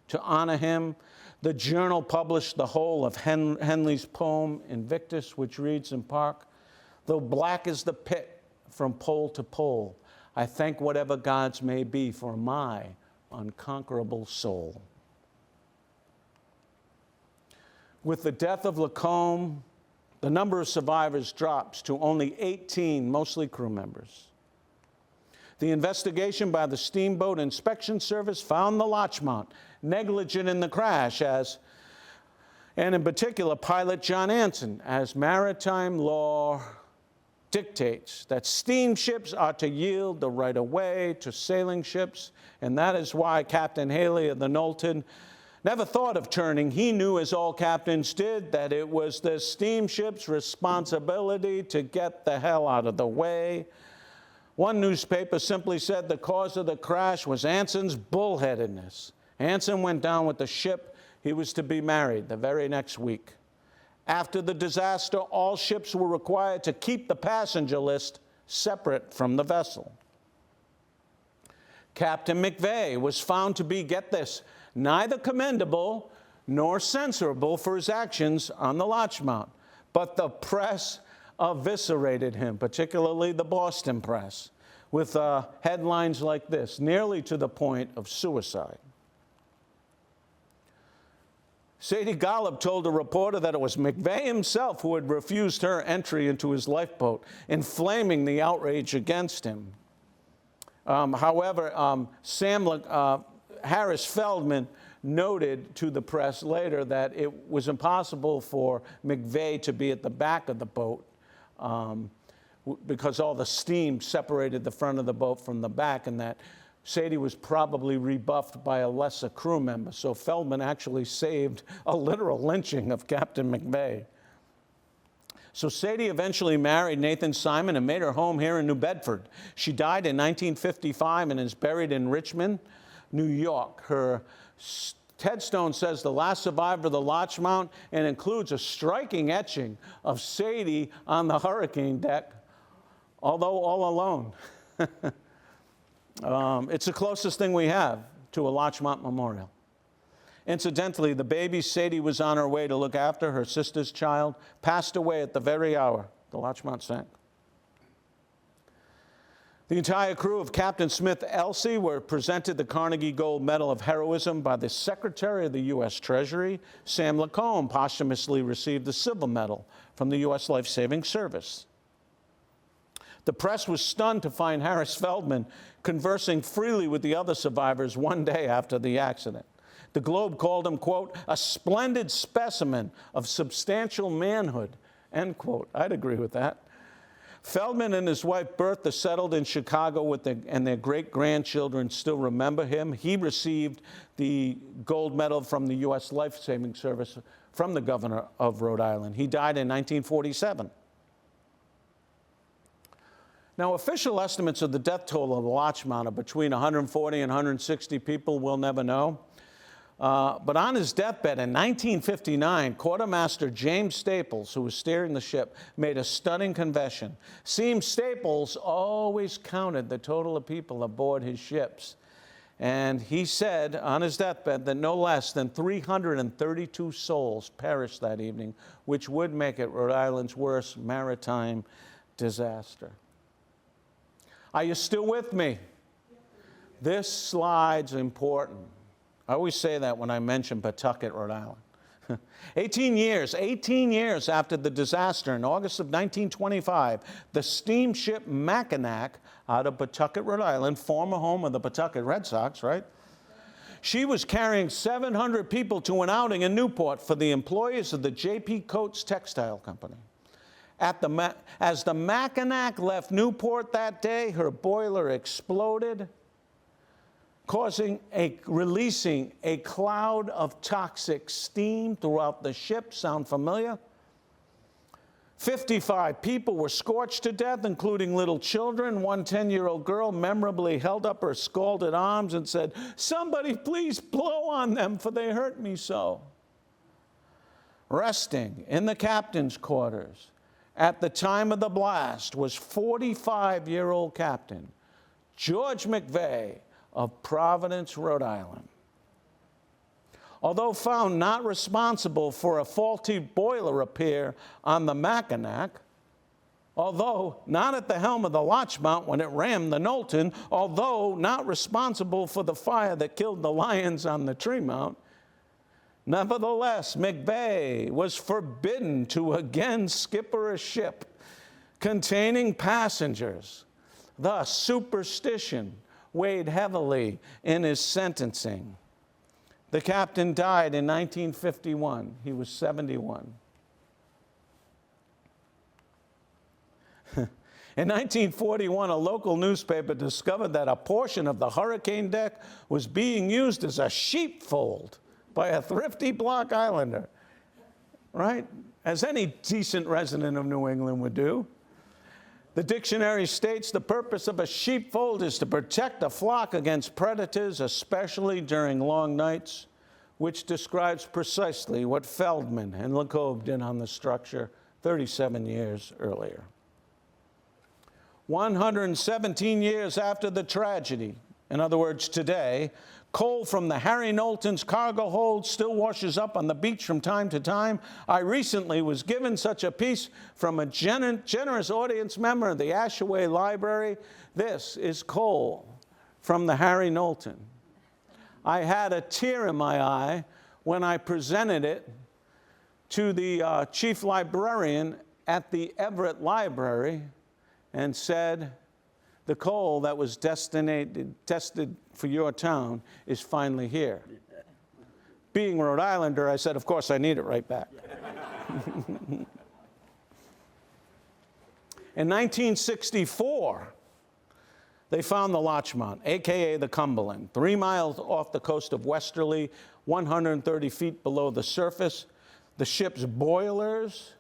To honor him, the Journal published the whole of Henley's poem Invictus, which reads in part, "Though black is the pit from pole to pole, I thank whatever gods may be for my unconquerable soul." With the death of Lacombe, the number of survivors drops to only 18, mostly crew members. The investigation by the Steamboat Inspection Service found the Larchmont negligent in the crash, and in particular pilot John Anson, as maritime law dictates that steamships are to yield the right of way to sailing ships, and that is why Captain Haley of the Knowlton never thought of turning. He knew, as all captains did, that it was the steamship's responsibility to get the hell out of the way. One newspaper simply said the cause of the crash was Anson's bullheadedness. Anson went down with the ship. He was to be married the very next week. After the disaster, all ships were required to keep the passenger list separate from the vessel. Captain McVeigh was found to be, get this, neither commendable nor censurable for his actions on the Larchmont, but the press eviscerated him, particularly the Boston press, with headlines like this, nearly to the point of suicide. Sadie Golub told a reporter that it was McVeigh himself who had refused her entry into his lifeboat, inflaming the outrage against him. However, Harris Feldman noted to the press later that it was impossible for McVeigh to be at the back of the boat because all the steam separated the front of the boat from the back, and that Sadie was probably rebuffed by a lesser crew member. So Feldman actually saved a literal lynching of Captain McVeigh. So Sadie eventually married Nathan Simon and made her home here in New Bedford. She died in 1955 and is buried in Richmond, New York. Her headstone says the last survivor of the Larchmont and includes a striking etching of Sadie on the hurricane deck, although all alone. It's the closest thing we have to a Larchmont memorial. Incidentally, the baby Sadie was on her way to look after her sister's child, passed away at the very hour the Larchmont sank. The entire crew of Captain Smith Elsie were presented the Carnegie Gold Medal of Heroism by the Secretary of the U.S. Treasury. Sam Lacombe posthumously received the Silver Medal from the U.S. Life Saving Service. The press was stunned to find Harris Feldman conversing freely with the other survivors one day after the accident. The Globe called him, quote, a splendid specimen of substantial manhood, end quote. I'd agree with that. Feldman and his wife Bertha settled in Chicago and their great-grandchildren still remember him. He received the gold medal from the U.S. Life Saving Service from the governor of Rhode Island. He died in 1947. Now, official estimates of the death toll of the Larchmont are between 140 and 160 people. We'll never know. But on his deathbed in 1959, Quartermaster James Staples, who was steering the ship, made a stunning confession. Seems Staples always counted the total of people aboard his ships. And he said on his deathbed that no less than 332 souls perished that evening, which would make it Rhode Island's worst maritime disaster. Are you still with me? This slide's important. I always say that when I mention Pawtucket, Rhode Island. 18 years after the disaster in August of 1925, the steamship Mackinac out of Pawtucket, Rhode Island, former home of the Pawtucket Red Sox, right? She was carrying 700 people to an outing in Newport for the employees of the J.P. Coates Textile Company. As the Mackinac left Newport that day, her boiler exploded, releasing a cloud of toxic steam throughout the ship. Sound familiar? 55 people were scorched to death, including little children. One 10-year-old girl memorably held up her scalded arms and said, "Somebody please blow on them, for they hurt me so." Resting in the captain's quarters at the time of the blast was 45-year-old Captain George McVeigh of Providence, Rhode Island. Although found not responsible for a faulty boiler repair on the Mackinac, although not at the helm of the Larchmont when it rammed the Knowlton, although not responsible for the fire that killed the lions on the Tremont, nevertheless, McVeigh was forbidden to again skipper a ship containing passengers. Thus, superstition weighed heavily in his sentencing. The captain died in 1951. He was 71. In 1941, a local newspaper discovered that a portion of the hurricane deck was being used as a sheepfold by a thrifty Block Islander, right? As any decent resident of New England would do. The dictionary states the purpose of a sheepfold is to protect a flock against predators, especially during long nights, which describes precisely what Feldman and Lacombe did on the structure 37 years earlier. 117 years after the tragedy, in other words, today, coal from the Harry Knowlton's cargo hold still washes up on the beach from time to time. I recently was given such a piece from a generous audience member of the Ashaway Library. This is coal from the Harry Knowlton. I had a tear in my eye when I presented it to the chief librarian at the Everett Library and said, the coal that was tested for your town is finally here. Being a Rhode Islander, I said, of course, I need it right back. In 1964, they found the Larchmont, AKA the Cumberland, 3 miles off the coast of Westerly, 130 feet below the surface. The ship's boilers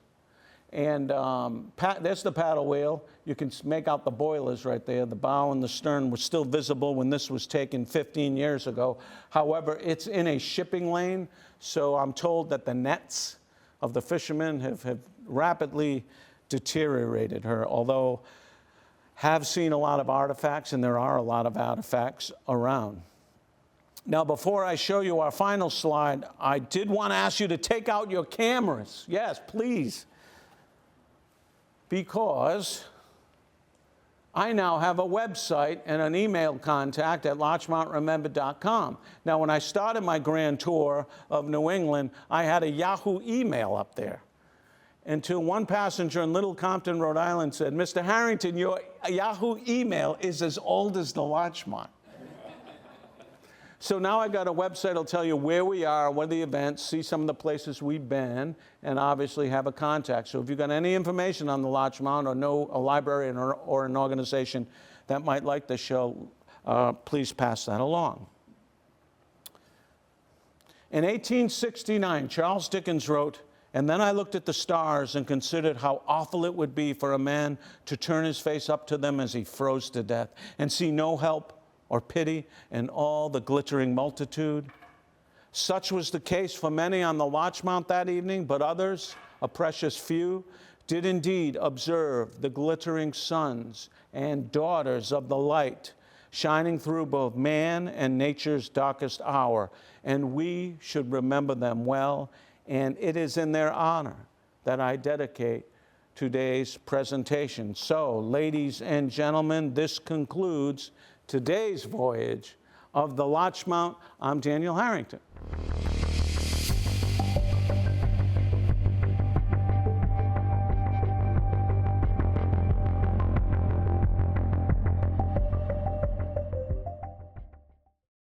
And there's the paddle wheel. You can make out the boilers right there. The bow and the stern were still visible when this was taken 15 years ago. However, it's in a shipping lane, so I'm told that the nets of the fishermen have rapidly deteriorated her, although have seen a lot of artifacts, and there are a lot of artifacts around. Now, before I show you our final slide, I did want to ask you to take out your cameras. Yes, please. Because I now have a website and an email contact at larchmontremembered.com. Now, when I started my grand tour of New England, I had a Yahoo email up there. Until one passenger in Little Compton, Rhode Island said, "Mr. Harrington, your Yahoo email is as old as the Larchmont." So now I got a website that'll tell you where we are, what are the events, see some of the places we've been, and obviously have a contact. So if you've got any information on the Larchmont or know a library or an organization that might like the show, please pass that along. In 1869, Charles Dickens wrote, "And then I looked at the stars and considered how awful it would be for a man to turn his face up to them as he froze to death and see no help or pity in all the glittering multitude." Such was the case for many on the Larchmont that evening, but others, a precious few, did indeed observe the glittering sons and daughters of the light shining through both man and nature's darkest hour, and we should remember them well, and it is in their honor that I dedicate today's presentation. So, ladies and gentlemen, this concludes today's voyage of the Larchmont. I'm Daniel Harrington.